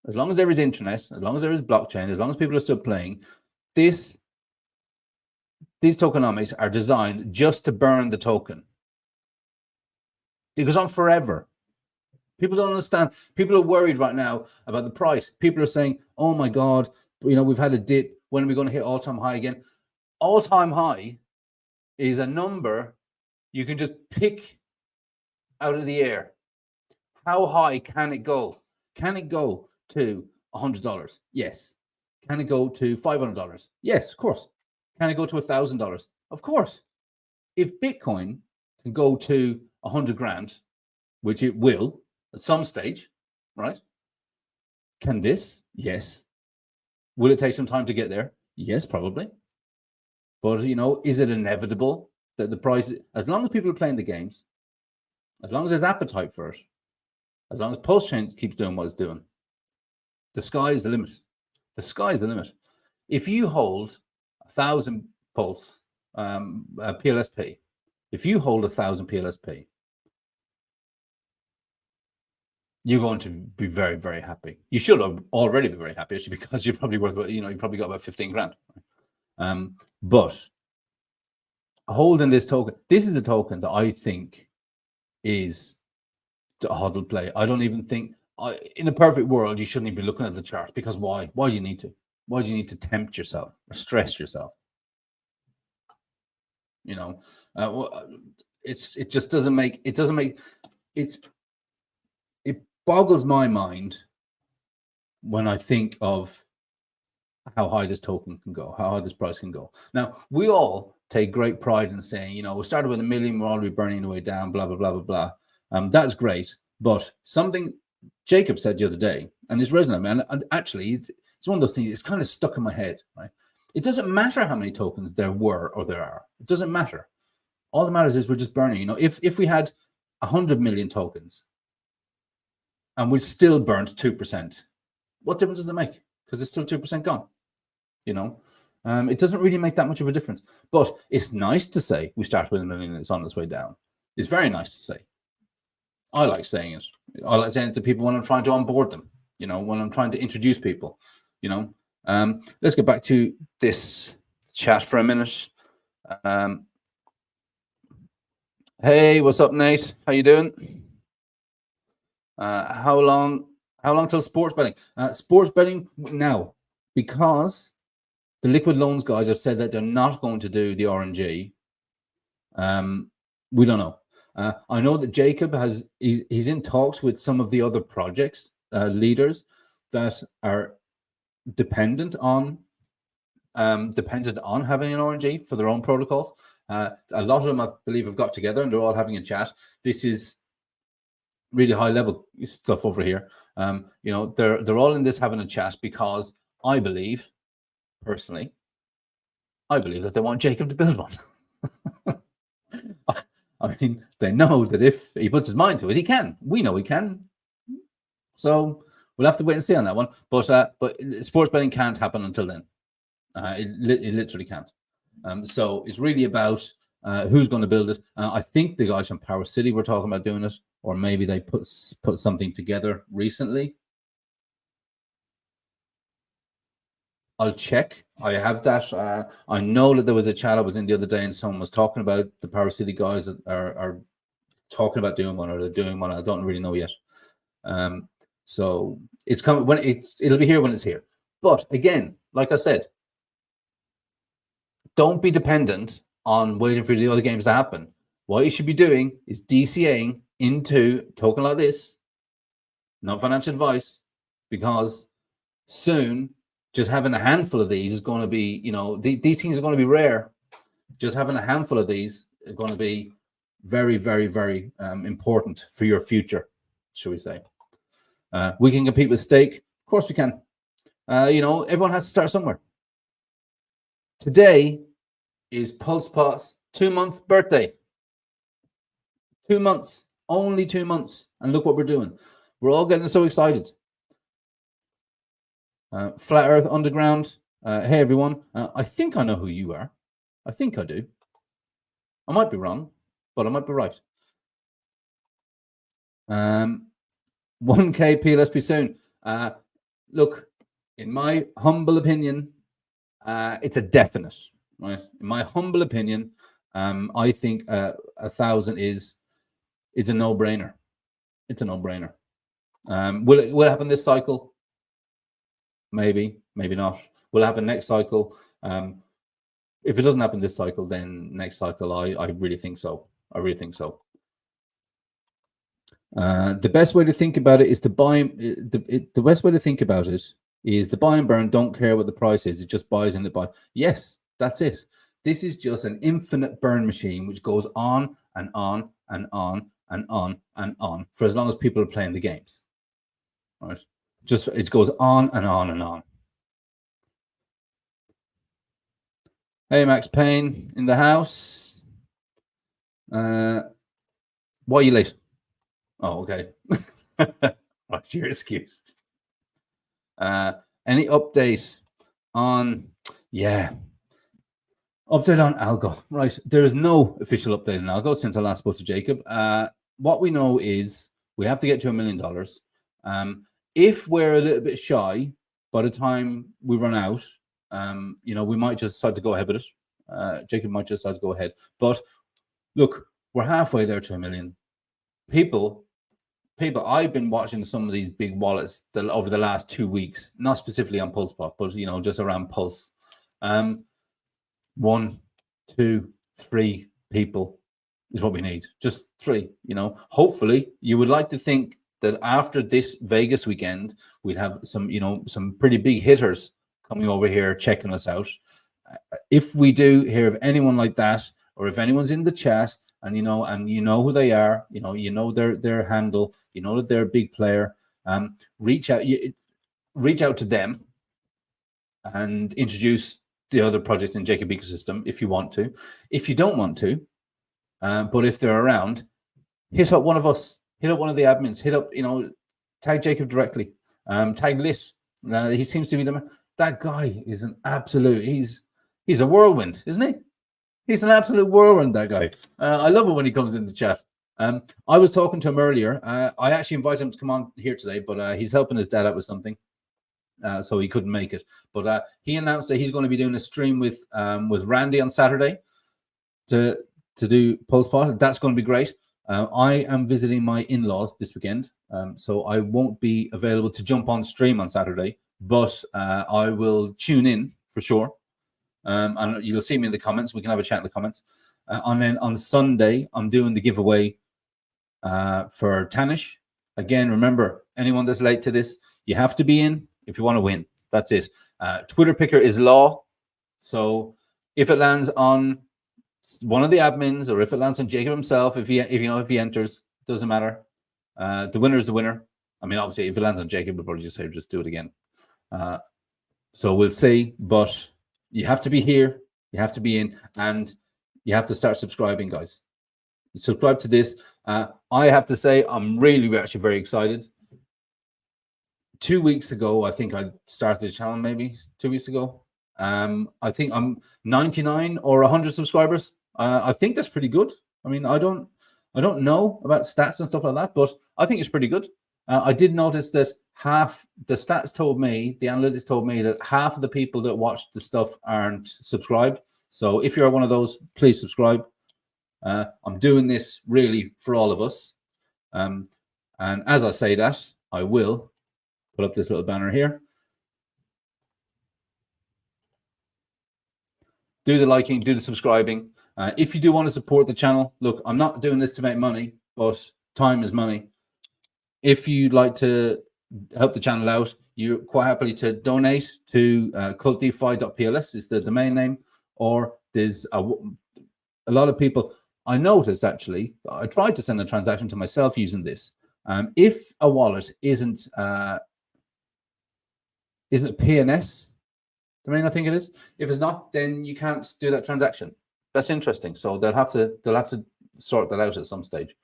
as long as there is internet, as long as there is blockchain, as long as people are still playing, these tokenomics are designed just to burn the token. It goes on forever. People don't understand. People are worried right now about the price. People are saying, oh my God, we've had a dip. When are we going to hit all-time high again? All-time high is a number you can just pick out of the air. How high can it go? Can it go to $100? Yes. Can it go to $500? Yes, of course. Can it go to $1,000? Of course. If Bitcoin can go to 100 grand, which it will at some stage, right? Can this? Yes. Will it take some time to get there? Yes, probably. But, is it inevitable that the price, as long as people are playing the games, as long as there's appetite for it, as long as PulseChain keeps doing what it's doing, the sky is the limit. The sky is the limit. If you hold 1,000 Pulse PLSP, if you hold 1,000 PLSP, you're going to be very, very happy. You should already be very happy, actually, because you're probably worth, you probably got about 15 grand. But holding this token, this is a token that I think is a hodl play. I don't even think, in a perfect world, you shouldn't even be looking at the chart, because why? Why do you need to? Why do you need to tempt yourself or stress yourself? It just doesn't make, it boggles my mind when I think of how high this token can go, how high this price can go. Now, we all take great pride in saying, we started with $1 million, we're already burning the way down, blah, blah, blah, blah, blah. That's great. But something Jacob said the other day, and it's resonating, and actually, it's one of those things, it's kind of stuck in my head, right? It doesn't matter how many tokens there were or there are. It doesn't matter. All that matters is we're just burning. If we had 100 million tokens and we still burned 2%, what difference does it make? Because it's still 2% gone. It doesn't really make that much of a difference. But it's nice to say we started with $1 million and it's on its way down. It's very nice to say. I like saying it. I like saying it to people when I'm trying to onboard them, when I'm trying to introduce people, Let's get back to this chat for a minute. Hey, what's up, Nate? How you doing? How long till sports betting? Sports betting now, because the liquid loans guys have said that they're not going to do the RNG. We don't know. I know that Jacob he's in talks with some of the other projects leaders that are dependent on having an RNG for their own protocols. A lot of them, I believe, have got together and they're all having a chat. This is really high level stuff over here. You know, they're all in this having a chat because I believe, personally, that they want Jacob to build one. I mean, they know that if he puts his mind to it, he can. We know he can. So we'll have to wait and see on that one. But sports betting can't happen until then. It literally can't. So it's really about who's going to build it. I think the guys from Power City were talking about doing it, or maybe they put something together recently. I'll check. I have that. I know that there was a chat I was in the other day, and someone was talking about the Power City guys that are talking about doing one, or they're doing one. I don't really know yet. So it's coming when it'll be here when it's here. But again, like I said, don't be dependent on waiting for the other games to happen. What you should be doing is DCAing into a token like this, not financial advice, because soon just having a handful of these is going to be, you know, these things are going to be rare. Just having a handful of these are going to be very, very, very important for your future, shall we say. We can compete with stake. Of course we can. You know, everyone has to start somewhere. Today is PulsePot's 2-month birthday. 2 months, only 2 months. And look what we're doing. We're all getting so excited. Flat Earth Underground. Hey, everyone. I think I know who you are. I think I do. I might be wrong, but I might be right. 1K PLSP soon. Look, in my humble opinion, it's a definite. Right? In my humble opinion, I think 1,000 is a no-brainer. It's a no-brainer. Will it happen this cycle? Maybe, maybe not. Will it happen next cycle? If it doesn't happen this cycle, then next cycle, I really think so. I really think so. The best way to think about it is to buy. The best way to think about it is the buy and burn. Don't care what the price is. It just buys and it buys. Yes, that's it. This is just an infinite burn machine which goes on and on and on and on and on for as long as people are playing the games. Right? Just it goes on and on and on. Hey, Max Payne in the house. Why are you late? Oh, okay. Right, you're excused. Any updates on? Yeah. Update on Algo. Right. There is no official update on Algo since I last spoke to Jacob. What we know is we have to get to $1 million. If we're a little bit shy by the time we run out, you know, we might just decide to go ahead with it. Jacob might just decide to go ahead. But look, we're halfway there to $1 million. People, I've been watching some of these big wallets over the last 2 weeks, not specifically on PulsePot, but, you know, just around Pulse. 1, 2, 3 people is what we need. Just 3, you know. Hopefully, you would like to think that after this Vegas weekend, we'd have some, you know, some pretty big hitters coming over here checking us out. If we do hear of anyone like that, or if anyone's in the chat and you know who they are, you know their handle, you know that they're a big player, reach out to them and introduce the other projects in Jacob ecosystem if you want to. If you don't want to, but if they're around, hit up one of us, hit up one of the admins, hit up, you know, tag Jacob directly, tag Lit. He seems to be that guy is an absolute. He's a whirlwind, isn't he? He's an absolute whirlwind, that guy. I love it when he comes in the chat. I was talking to him earlier. I actually invited him to come on here today, but he's helping his dad out with something, so he couldn't make it. But he announced that he's going to be doing a stream with Randy on Saturday to do PulsePot. That's going to be great. I am visiting my in-laws this weekend, so I won't be available to jump on stream on Saturday, but I will tune in for sure. And you'll see me in the comments. We can have a chat in the comments. And then on Sunday, I'm doing the giveaway for Tanish. Again, remember, anyone that's late to this, you have to be in if you want to win. That's it. Twitter picker is law. So if it lands on one of the admins, or if it lands on Jacob himself, if he enters, doesn't matter. The winner is the winner. I mean, obviously, if it lands on Jacob, we'll probably just say, just do it again. So we'll see, but you have to be here, you have to be in, and you have to start subscribing, guys. Subscribe to this. I have to say, I'm really actually very excited. 2 weeks ago, I think I started the channel, maybe 2 weeks ago. I think I'm 99 or 100 subscribers. I think that's pretty good. I mean, I don't know about stats and stuff like that, but I think it's pretty good. I did notice that half the stats told me, the analytics told me that half of the people that watch the stuff aren't subscribed. So if you're one of those, please subscribe. I'm doing this really for all of us. And as I say that, I will put up this little banner here. Do the liking, do the subscribing. If you do want to support the channel, look, I'm not doing this to make money, but time is money. If you'd like to help the channel out, you're quite happily to donate to KvltDeFi.pls is the domain name, or there's a lot of people. I noticed, actually, I tried to send a transaction to myself using this. If a wallet isn't PNS domain, I think it is. If it's not, then you can't do that transaction. That's interesting. So they'll have to sort that out at some stage.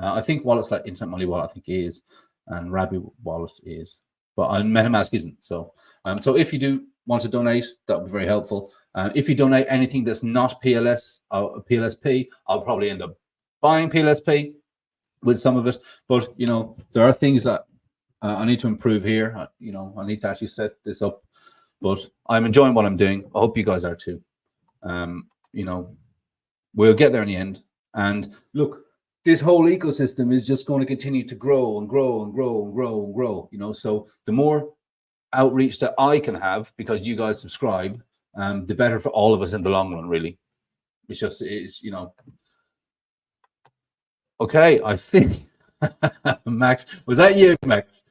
I think wallets like Instant Money Wallet, I think is, and Rabi Wallet is, but MetaMask isn't. So, so if you do want to donate, that would be very helpful. If you donate anything that's not PLS or PLSP, I'll probably end up buying PLSP with some of it. But you know, there are things that I need to improve here. You know, I need to actually set this up. But I'm enjoying what I'm doing. I hope you guys are too. You know, we'll get there in the end. And look, this whole ecosystem is just going to continue to grow and grow and grow and grow and grow. You know, so the more outreach that I can have because you guys subscribe, the better for all of us in the long run. Really, it's you know. Okay, I think Max, was that you, Max?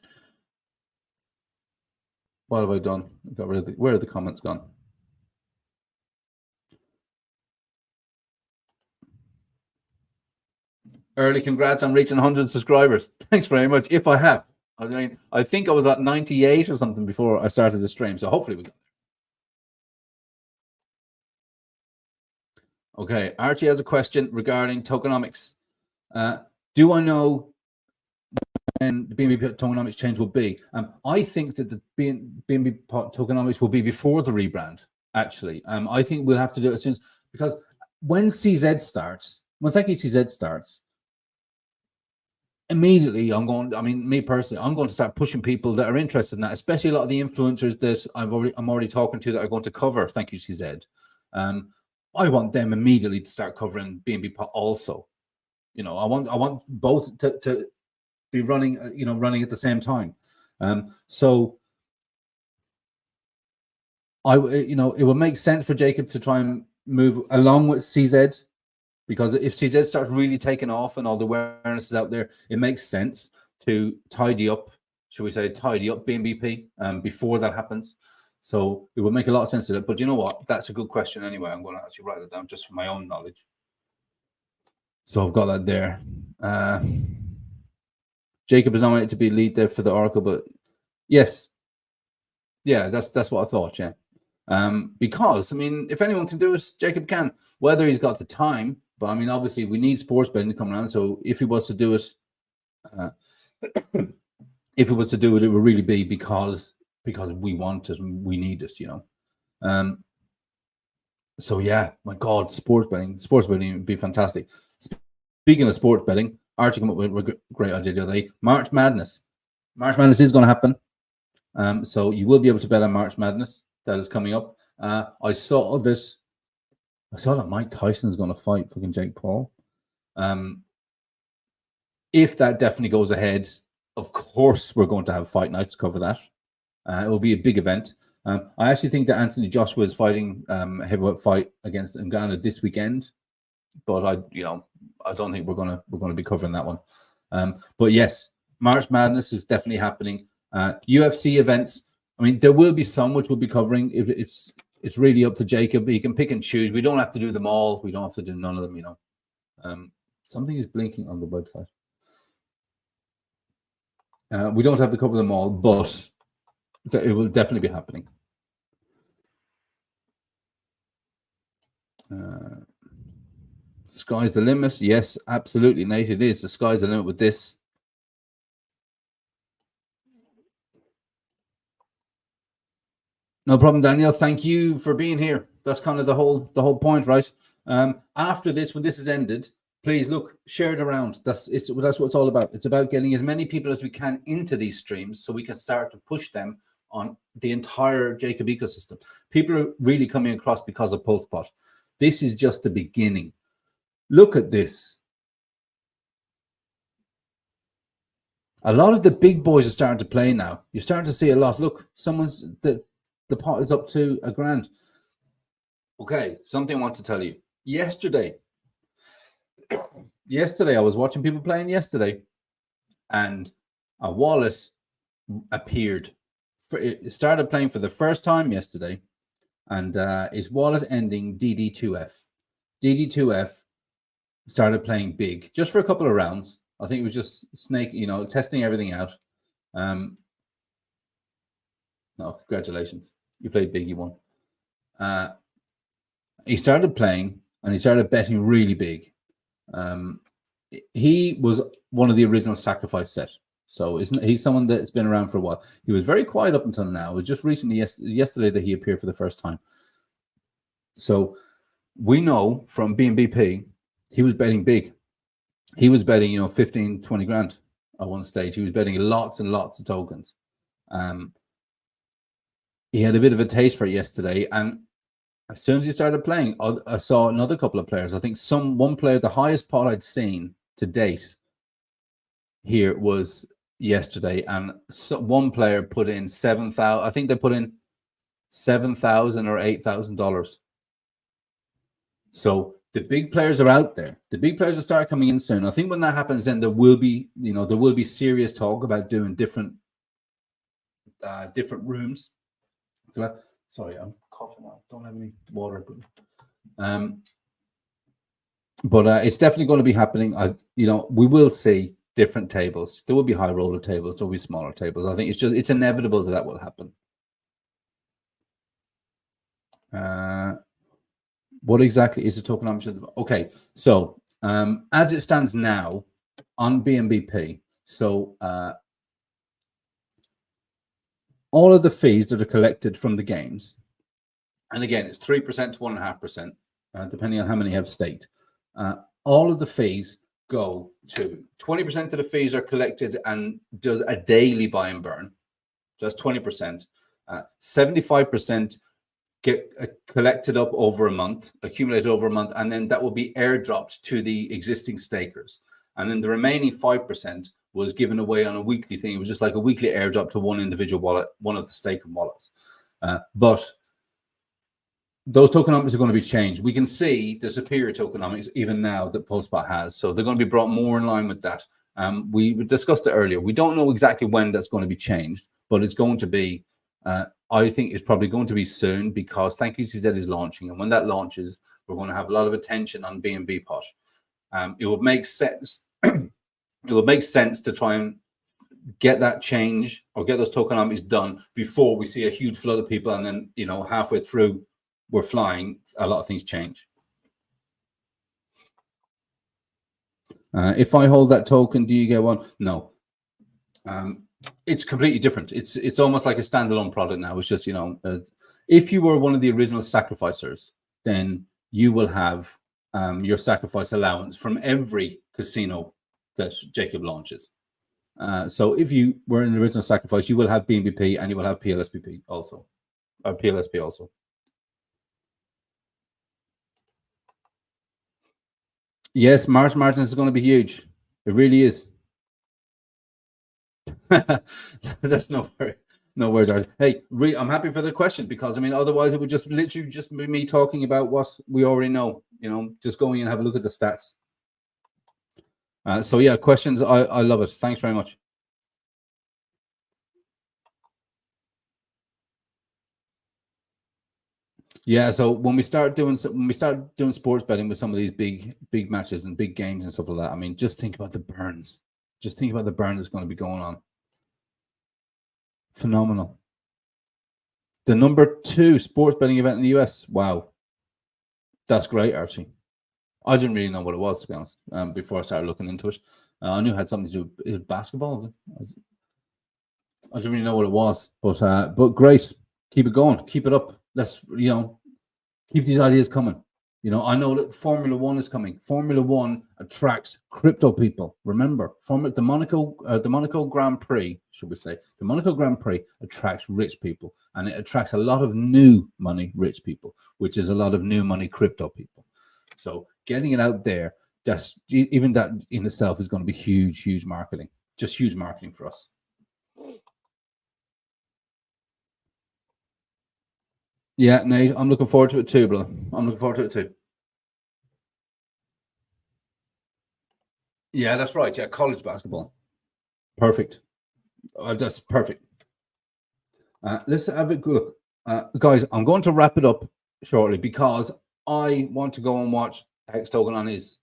What have I done? Got rid of where are the comments gone? Early congrats on reaching 100 subscribers. Thanks very much. If I have, I mean, I think I was at 98 or something before I started the stream. So hopefully we got there. Okay, Archie has a question regarding tokenomics. Do I know when the BNB tokenomics change will be? I think that the BNB tokenomics will be before the rebrand. Actually, I think we'll have to do it as soon as, because when CZ starts, when Thank You CZ starts, immediately I'm going. I mean, me personally, I'm going to start pushing people that are interested in that, especially a lot of the influencers that I'm already talking to that are going to cover Thank You CZ. I want them immediately to start covering BNB also. You know, I want both to be running, you know, running at the same time. So you know, it will make sense for Jacob to try and move along with CZ, because if CZ starts really taking off and all the awareness is out there, it makes sense to tidy up, should we say, tidy up BNBP before that happens. So it will make a lot of sense to it. But you know what? That's a good question anyway. I'm going to actually write it down just for my own knowledge. So I've got that there. Jacob is nominated to be lead there for the Oracle, but yes, yeah, that's what I thought. Yeah, because I mean, if anyone can do it, Jacob can. Whether he's got the time, but I mean, obviously, we need sports betting to come around. So if he was to do it, it would really be because we want it and we need it. You know. So yeah, my God, sports betting would be fantastic. Speaking of sports betting, Archie came up with a great idea the other day. March Madness. March Madness is going to happen. So you will be able to bet on March Madness. That is coming up. I saw that Mike Tyson is going to fight fucking Jake Paul. If that definitely goes ahead, of course we're going to have fight nights to cover that. It will be a big event. I actually think that Anthony Joshua is fighting heavyweight fight against Ngannou this weekend, but I don't think we're gonna be covering that one. But yes, March Madness is definitely happening. UFC events. I mean, there will be some which we'll be covering. It's really up to Jacob. He can pick and choose. We don't have to do them all. We don't have to do none of them. You know. Something is blinking on the website. We don't have to cover them all, but it will definitely be happening. Sky's the limit. Yes, absolutely, Nate. It is. The sky's the limit with this. No problem, Daniel. Thank you for being here. That's kind of the whole point, right? After this, when this is ended, please look, share it around. That's what it's all about. It's about getting as many people as we can into these streams so we can start to push them on the entire Jacob ecosystem. People are really coming across because of PulseBot. This is just the beginning. Look at this. A lot of the big boys are starting to play now. You're starting to see a lot. Look, the pot is up to $1,000. Okay, something I want to tell you. Yesterday, I was watching people playing yesterday, and a wallet appeared. It started playing for the first time yesterday, and its wallet ending DD2F. DD2F started playing big just for a couple of rounds. I think it was just snake, testing everything out. No, congratulations. You played big, you won. He started playing and he started betting really big. He was one of the original sacrifice set. So he's someone that's been around for a while. He was very quiet up until now. It was just recently, yesterday, that he appeared for the first time. So we know from BNBP, he was betting big. He was betting, 15, 20 grand at one stage. He was betting lots and lots of tokens. He had a bit of a taste for it yesterday, and as soon as he started playing, I saw another couple of players. I think one player, the highest pot I'd seen to date here was yesterday, and one player put in 7,000. I think they put in $7,000 or $8,000. So the big players are out there. The big players will start coming in soon. I think when that happens, then there will be, there will be serious talk about doing different rooms. Sorry, I'm coughing now. Don't have any water. But it's definitely going to be happening. We will see different tables. There will be high roller tables. There will be smaller tables. I think it's inevitable that will happen. What exactly is the tokenomics? Okay, so as it stands now on BNBP, so all of the fees that are collected from the games, and again, it's 3% to 1.5%, depending on how many have staked. All of the fees go to 20% of the fees are collected and does a daily buy and burn. So that's 20%. 75% get collected up over a month, accumulated over a month, and then that will be airdropped to the existing stakers. And then the remaining 5% was given away on a weekly thing. It was just like a weekly airdrop to one individual wallet, one of the staking wallets. But those tokenomics are going to be changed. We can see the superior tokenomics even now that PulseBot has. So they're going to be brought more in line with that. We discussed it earlier. We don't know exactly when that's going to be changed, but it's going to be, I think it's probably going to be soon, because ThankYouCZ is launching. And when that launches, we're going to have a lot of attention on BNB pot. It would make sense. It would make sense to try and get that change or get those tokenomics done before we see a huge flood of people, and then halfway through we're flying, a lot of things change. If I hold that token, do you get one? No. It's completely different. It's almost like a standalone product now. It's just, if you were one of the original sacrificers, then you will have your sacrifice allowance from every casino that Jacob launches. So if you were an original sacrifice, you will have BNBP and you will have PLSP also. PLSP also. Yes, March Martins is going to be huge. It really is. That's no worries. Hey, I'm happy for the question, because otherwise it would just literally just be me talking about what we already know. Just going and have a look at the stats. So yeah, questions. I love it. Thanks very much. Yeah, so when we start doing sports betting with some of these big matches and big games and stuff like that, just think about the burns. Just think about the burn that's going to be going on. Phenomenal. The #2 sports betting event in the US. Wow. That's great, Archie. I didn't really know what it was, to be honest, before I started looking into it. I knew it had something to do with basketball. I didn't really know what it was, but great. Keep it going. Keep it up. Let's, keep these ideas coming. I know that Formula One is coming. Formula One attracts crypto people. Remember, the Monaco Grand Prix, should we say, the Monaco Grand Prix attracts rich people, and it attracts a lot of new money rich people, which is a lot of new money crypto people. So getting it out there, even that in itself is going to be huge marketing. Just huge marketing for us. Yeah, Nate, I'm looking forward to it too, brother. I'm looking forward to it too. Yeah, that's right. Yeah, college basketball. Perfect. That's perfect. Let's have a good look. Guys, I'm going to wrap it up shortly because I want to go and watch Hex Token on his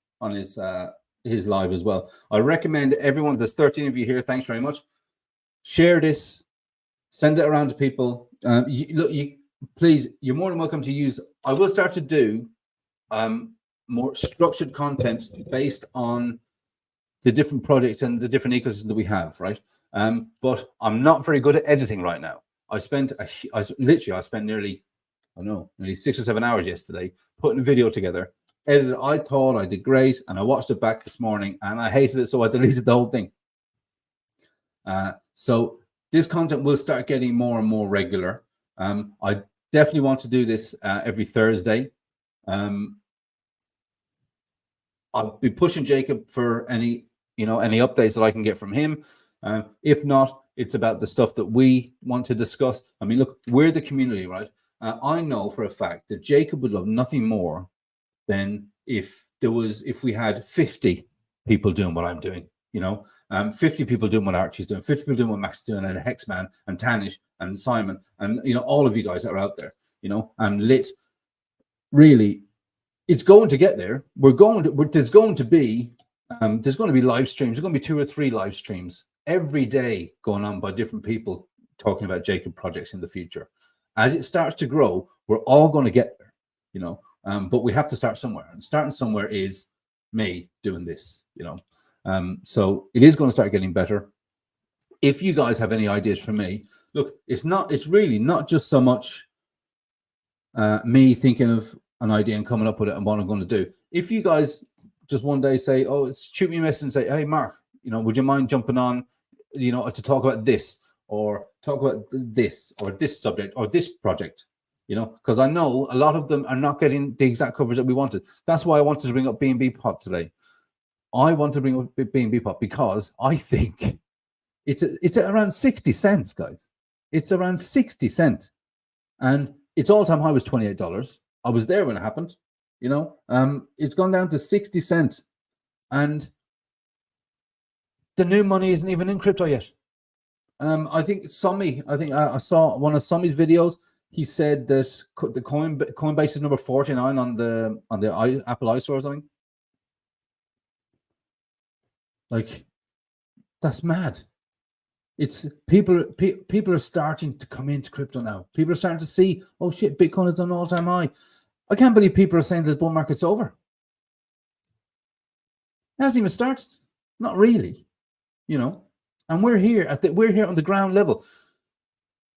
live as well. I recommend everyone, there's 13 of you here. Thanks very much. Share this, send it around to people. Please, you're more than welcome to use. I will start to do more structured content based on the different projects and the different ecosystems that we have, right? But I'm not very good at editing right now. I spent nearly 6 or 7 hours yesterday putting a video together. Edited. I thought I did great, and I watched it back this morning, and I hated it, so I deleted the whole thing. So this content will start getting more and more regular. I definitely want to do this every Thursday. I'll be pushing Jacob for any updates that I can get from him. If not, it's about the stuff that we want to discuss. I mean, look, we're the community, right? I know for a fact that Jacob would love nothing more than if we had 50 people doing what I'm doing. 50 people doing what Archie's doing, 50 people doing what Max is doing, and Hexman and Tanish and Simon, and all of you guys that are out there, and Lit. Really, it's going to get there. There's going to be live streams. There's going to be 2 or 3 live streams every day going on by different people talking about Jacob projects in the future. As it starts to grow, we're all going to get there, but we have to start somewhere, and starting somewhere is me doing this, so it is going to start getting better. If you guys have any ideas for me, look, it's really not just so much me thinking of an idea and coming up with it and what I'm going to do. If you guys just one day say, shoot me a message and say, hey, Mark, would you mind jumping on, to talk about this, or talk about this, or this subject, or this project, because I know a lot of them are not getting the exact coverage that we wanted. That's why I wanted to bring up BNB Pot today. I want to bring up BNB Pot because I think it's at around 60 cents, guys. It's around 60 cents. And its all-time high was $28. I was there when it happened. It's gone down to 60 cents. And the new money isn't even in crypto yet. I think I saw one of Summy's videos. He said that the Coinbase is number 49 on the Apple iStore or something. Like, that's mad. It's people are starting to come into crypto now. People are starting to see, oh shit, Bitcoin is on an all-time high. I can't believe people are saying that the bull market's over. It hasn't even started. Not really, And we're here on the ground level.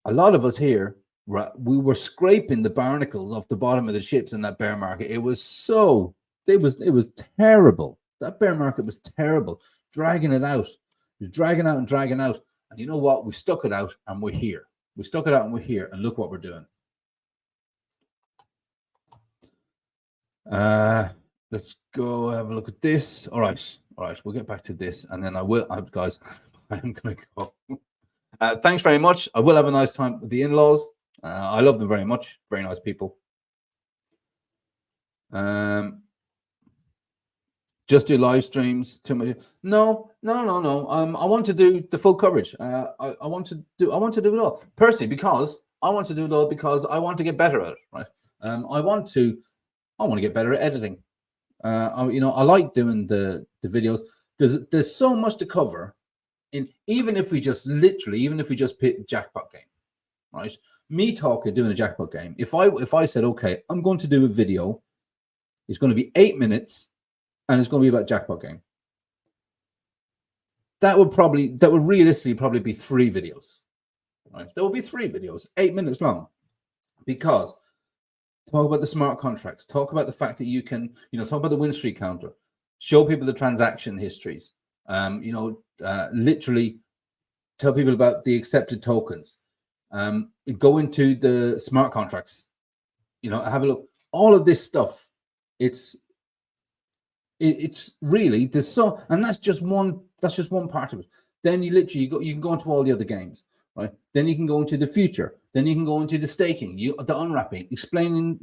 A lot of us here, we were scraping the barnacles off the bottom of the ships in that bear market. It was terrible. That bear market was terrible, dragging it out. It was dragging out and dragging out. And you know what? We stuck it out and we're here. We stuck it out and we're here. And look what we're doing. Let's go have a look at this. All right. We'll get back to this. And then guys, I'm going to go. Thanks very much. I will have a nice time with the in-laws. I love them very much. Very nice people. Just do live streams. Too much. No. I want to do the full coverage. I want to do it all personally because I want to do it all because I want to get better at it. Right. I want to get better at editing. I like doing the videos. There's so much to cover even if we just pick jackpot game, right? Me doing a jackpot game. If I said, okay, I'm going to do a video, it's going to be 8 minutes, and it's going to be about jackpot game. That would realistically probably be 3 videos, right? There will be 3 videos, 8 minutes long, because talk about the smart contracts, talk about the fact that you can, talk about the win streak counter, show people the transaction histories, literally tell people about the accepted tokens, go into the smart contracts, have a look. All of this stuff, it's really, there's so, and that's just one part of it. Then you can go into all the other games, right? Then you can go into the future. Then you can go into the staking, the unwrapping, explaining.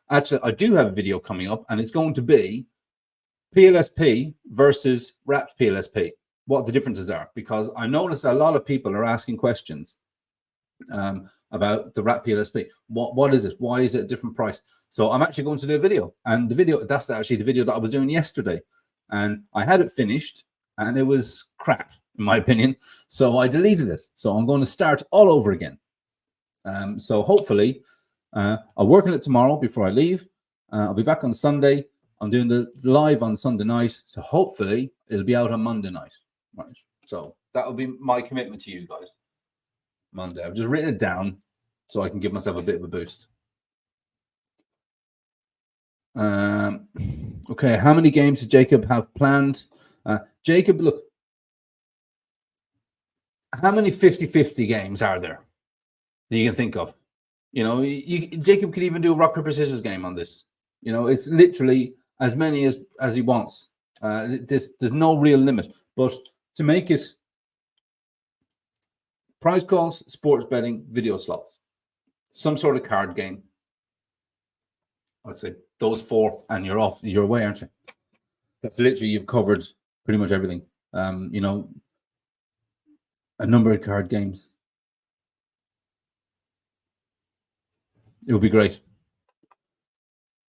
Actually, I do have a video coming up, and it's going to be PLSP versus wrapped PLSP, what the differences are, because I noticed a lot of people are asking questions about the wrapped PLSP. What is it? Why is it a different price? So I'm actually going to do a video, and that's actually the video that I was doing yesterday, and I had it finished, and it was crap in my opinion, so I deleted it. So I'm going to start all over again. So hopefully I'll work on it tomorrow before I leave. I'll be back on Sunday. I'm doing the live on Sunday night, so hopefully it'll be out on Monday night. Right. So that will be my commitment to you guys. Monday. I've just written it down so I can give myself a bit of a boost. Okay, how many games does Jacob have planned? Jacob, look, how many 50-50 games are there that you can think of? Jacob could even do a rock, paper, scissors game on this. It's literally as many as he wants. There's no real limit. But to make it prize calls, sports betting, video slots, some sort of card game, I'd say those 4, and you're off your way, aren't you? That's literally, you've covered pretty much everything. A number of card games. It would be great.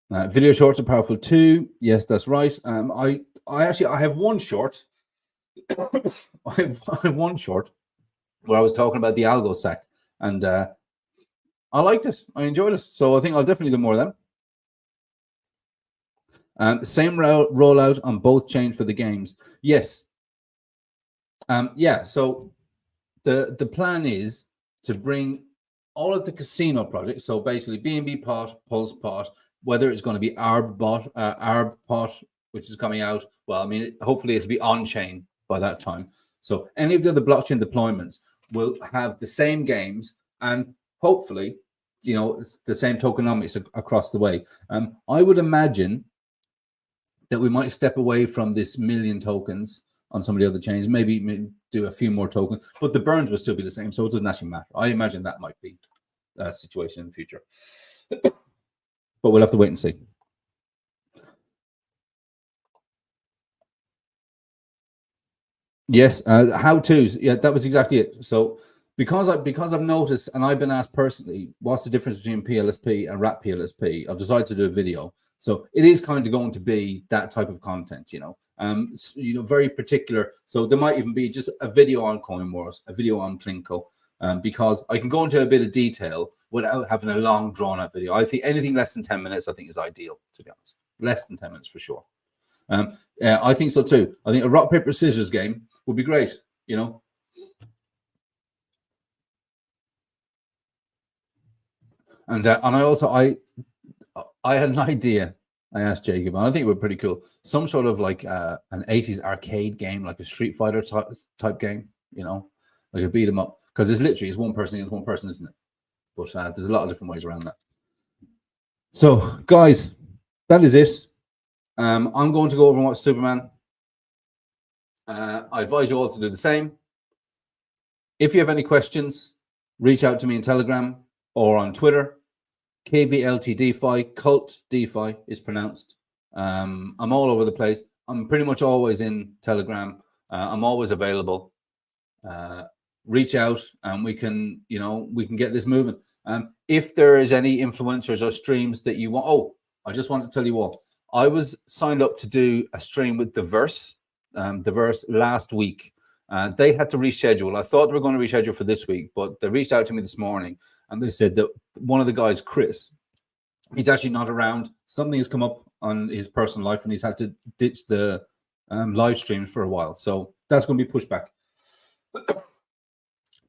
Video shorts are powerful too. Yes, that's right. I have one short. I have one short where I was talking about the algo sack, and I liked it. I enjoyed it. So I think I'll definitely do more of them. Same rollout on both chains for the games. Yes. Yeah. So the plan is to bring all of the casino projects. So basically, BNB pot, Pulse pot, whether it's going to be ARB pot, which is coming out. Well, I mean, hopefully it'll be on chain by that time. So any of the other blockchain deployments will have the same games, and hopefully, it's the same tokenomics across the way. I would imagine that we might step away from this 1 million tokens on some of the other chains, maybe do a few more tokens, but the burns will still be the same, so it doesn't actually matter. I imagine that might be a situation in the future, but we'll have to wait and see. Yes, how-tos. Yeah, that was exactly it. So because I've noticed, and I've been asked personally, what's the difference between PLSP and wrapped PLSP? I've decided to do a video. So it is kind of going to be that type of content, very particular. So there might even be just a video on Coin Wars, a video on Plinko, because I can go into a bit of detail without having a long drawn-out video. I think anything less than 10 minutes, I think, is ideal, to be honest. Less than 10 minutes for sure. I think so too. I think a rock, paper, scissors game would be great, And I had an idea. I asked Jacob, and I think it would be pretty cool. Some sort of like an 80s arcade game, like a Street Fighter type game, like a beat 'em up. Because it's one person against one person, isn't it? But there's a lot of different ways around that. So, guys, that is it. I'm going to go over and watch Superman. I advise you all to do the same. If you have any questions, reach out to me in Telegram or on Twitter. KvltDeFi, KvltDeFi is pronounced. I'm all over the place. I'm pretty much always in Telegram. I'm always available. Reach out and we can get this moving. If there is any influencers or streams that you want, I just want to tell you all, I was signed up to do a stream with DYOR last week. They had to reschedule. I thought they were going to reschedule for this week, but they reached out to me this morning and they said that one of the guys, Chris, he's actually not around. Something has come up on his personal life and he's had to ditch the live streams for a while. So that's going to be pushed back.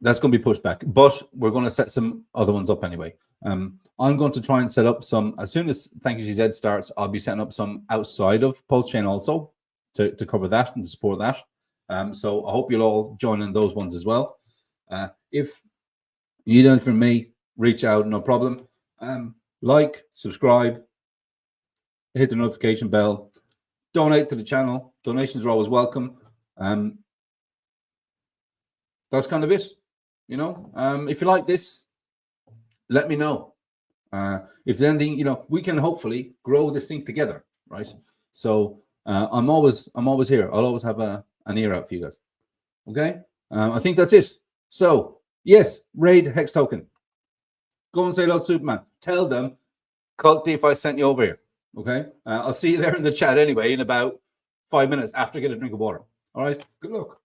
That's going to be pushed back, but we're going to set some other ones up anyway. I'm going to try and set up some, as soon as Thank You CZ starts, I'll be setting up some outside of Pulse Chain also to cover that and to support that. So I hope you'll all join in those ones as well. If you need anything from me, reach out, no problem. Like, subscribe, hit the notification bell, donate to the channel. Donations are always welcome. That's kind of it. You know, if you like this, let me know. If there's anything, you know, we can hopefully grow this thing together, right? So I'm always here. I'll always have an ear out for you guys. Okay, I think that's it. So yes, raid Hex token. Go and say hello to Superman. Tell them KvltDeFi sent you over here. Okay, I'll see you there in the chat anyway in about 5 minutes after I get a drink of water. All right, good luck.